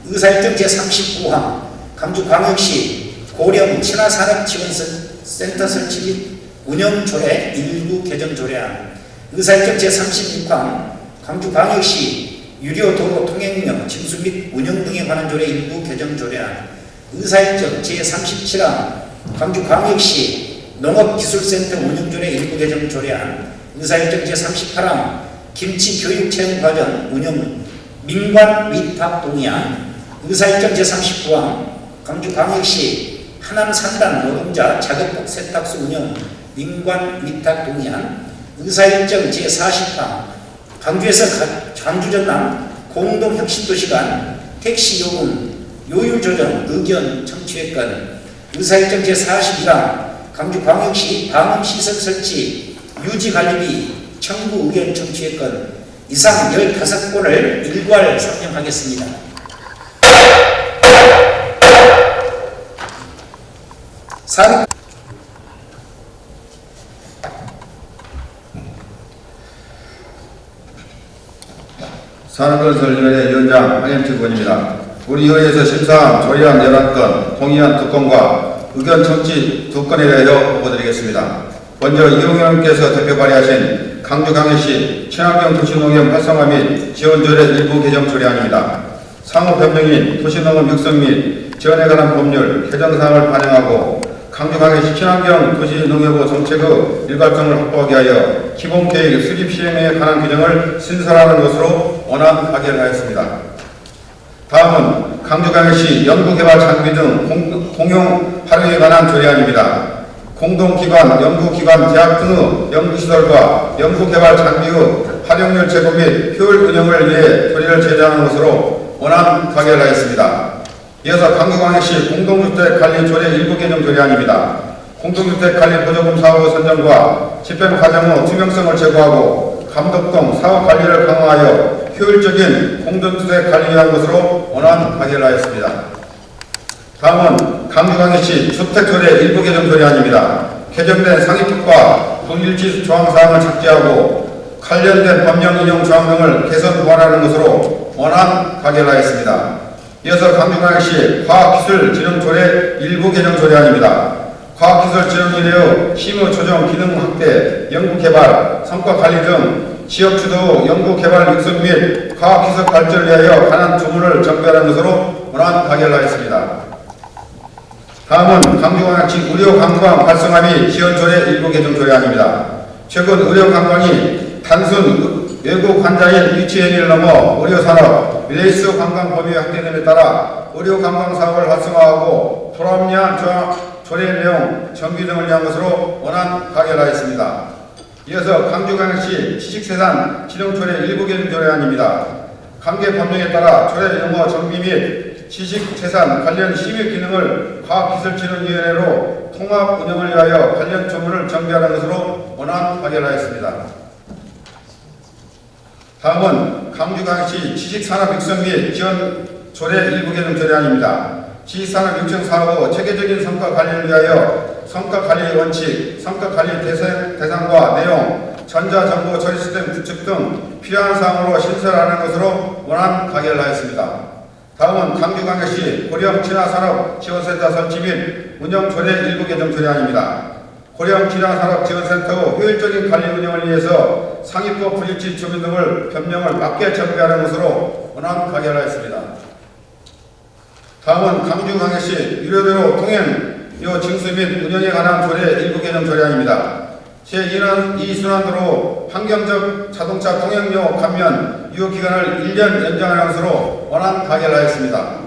의사일정 제39항 광주광역시 고령 친화산업지원센터 설치 및 운영조례 일부 개정 조례안 의사일정 제36항 광주광역시 유료도로 통행령 징수 및 운영 등에 관한 조례 일부 개정 조례안 의사일정 제37항 광주광역시 농업기술센터 운영조례 일부 개정 조례안 의사일정 제38항 김치교육체험과정 운영 민관위탁 동의안 의사일정 제39항 광주광역시 하남 3단 노동자 자급복 세탁소 운영 민관 위탁 동의안, 의사일정 제40강, 광주 전남 공동혁신도시 간 택시 요금 요율 조정 의견 청취회권, 의사일정 제42강 광주광역시 방음시설 설치 유지관리비 청구 의견 청취회권 이상 15건을 일괄 상정하겠습니다. 산업건설위원회 위원장 황현택 의원입니다. 우리 의회에서 심사한 조리안 11건, 동의안 2건과 의견 청취 2건에 대하여 보고드리겠습니다. 먼저 이용현 의원께서 대표 발의하신 광주광역시 친환경 도시농업 활성화 및 지원조례 일부 개정 조례안입니다. 상호 변경인 도시농업 육성 및 지원에 관한 법률 개정사항을 반영하고 광주광역시 친환경 도시농업부 정책의 일관성을 확보하기 위하여 기본계획 수립 시행에 관한 규정을 신설하는 것으로 원안 가결하였습니다. 다음은 광주광역시 연구개발 장비 등 공용 활용에 관한 조례안입니다. 공동기관, 연구기관, 대학 등의 연구시설과 연구개발 장비의 활용률 제고 및 효율 운영을 위해 조례를 제정하는 것으로 원안 가결하였습니다. 이어서 광주광역시 공동주택관리조례 일부 개정 조례안입니다. 공동주택관리 보조금 사업 선정과 집행 과정의 투명성을 제고하고 감독동 사업관리를 강화하여 효율적인 공동주택관리를 위한 것으로 원안 가결하였습니다. 다음은 광주광역시 주택조례 일부 개정 조례안입니다. 개정된 상위법과 동일치 조항사항을 삭제하고 관련된 법령 인용 조항 등을 개선 보완하는 것으로 원안 가결하였습니다. 이어서 광주광역시 과학기술진흥조례 일부 개정 조례안입니다. 과학기술진흥조례의 심의 조정 기능 확대, 연구개발, 성과관리 등 지역주도 연구개발 육성 및 과학기술 발전을 위하여 관한 주문을 정비하는 것으로 원안 가결하였습니다. 다음은 광주광역시 의료관광 활성화 및 지원조례 일부 개정 조례안입니다. 최근 의료관광이 단순 외국 환자인 유치 행위를 넘어 의료산업, 릴레이스 관광 범위 확대됨에 따라 의료관광 사업을 활성화하고 불합리한 조례 내용 정비 등을 위한 것으로 원안 가결하였습니다. 이어서 광주광역시 지식재산 진흥조례 일부 개정 조례안입니다. 관계 법령에 따라 조례 용어 정비 및 지식재산 관련 심의 기능을 과학기술진흥위원회로 통합 운영을 위하여 관련 조문을 정비하는 것으로 원안 가결하였습니다. 다음은 광주광역시 지식산업 육성 및 지원 조례 일부 개정 조례안입니다. 지식산업 육성 사업의 체계적인 성과 관리를 위하여 성과 관리 원칙, 성과 관리 대상과 내용, 전자정보 처리 시스템 구축 등 필요한 사항으로 신설하는 것으로 원안 가결하였습니다. 다음은 광주광역시 고령 친화산업 지원센터 설치 및 운영 조례 일부 개정 조례안입니다. 고령 친화산업 지원센터 효율적인 관리 운영을 위해서 상위법 불일치 조문 등을 변명을 맞게 정비하는 것으로 원안 가결하였습니다. 다음은 광주광역시 유료도로 통행료 징수 및 운영에 관한 조례 일부 개정 조례안입니다. 제2순환도로 환경적 자동차 통행료 감면 유효기간을 1년 연장하는 것으로 원안 가결하였습니다.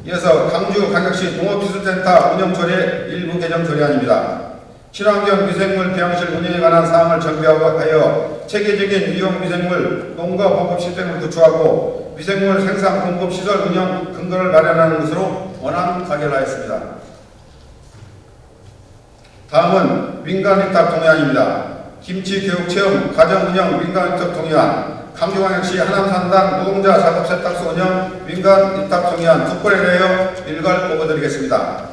이어서 광주광역시 농업기술센터 운영조례 일부 개정 조례안입니다. 친환경 미생물 배양실 운영에 관한 사항을 정비하여 체계적인 위험 미생물 농가 보급 시스템을 구축하고 미생물 생산 공급 시설 운영 근거를 마련하는 것으로 원안 가결하였습니다. 다음은 민간위탁 동의안입니다. 김치교육체험 가정운영 민간위탁 동의안, 광주광역시 하남 3단 노동자 작업세탁소 운영 민간위탁 동의안 2건에 대하여 일괄 보고드리겠습니다.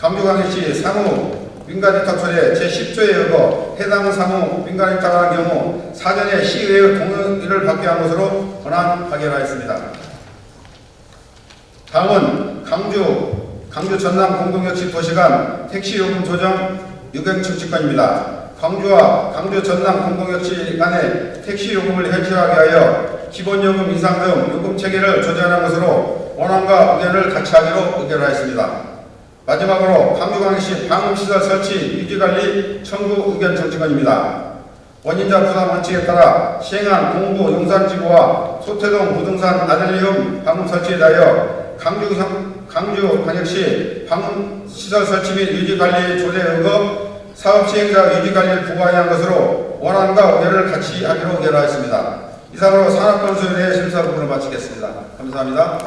광주광역시 상호 민간위탁 조례 제10조에 의거 해당 상호 민간위탁하는 경우 사전에 시의회의 동의를 받게 한 것으로 권한 가결하였습니다. 다음은 광주 전남 공동역시 도시간 택시요금 조정 유경청취권입니다. 광주와 광주 전남 공동역시 간의 택시요금을 현실화하기 위하여 기본요금 인상 등 요금 체계를 조정하는 것으로 원안과 의견을 같이 하기로 의결하였습니다. 마지막으로 광주광역시 방음시설 설치 유지관리 청구 의견 청취권입니다. 원인자 부담 원칙에 따라 시행한 동부 용산지구와 소태동 부동산 아들리움 방음 설치에 대하여 광주광역시 시설 설치 및 유지관리 조례에 의거 사업 시행자 유지관리를 부과해야 한 것으로 원안과 의견을 같이 하기로 결의하였습니다. 이상으로 산업건설에 심사 부분을 마치겠습니다. 감사합니다.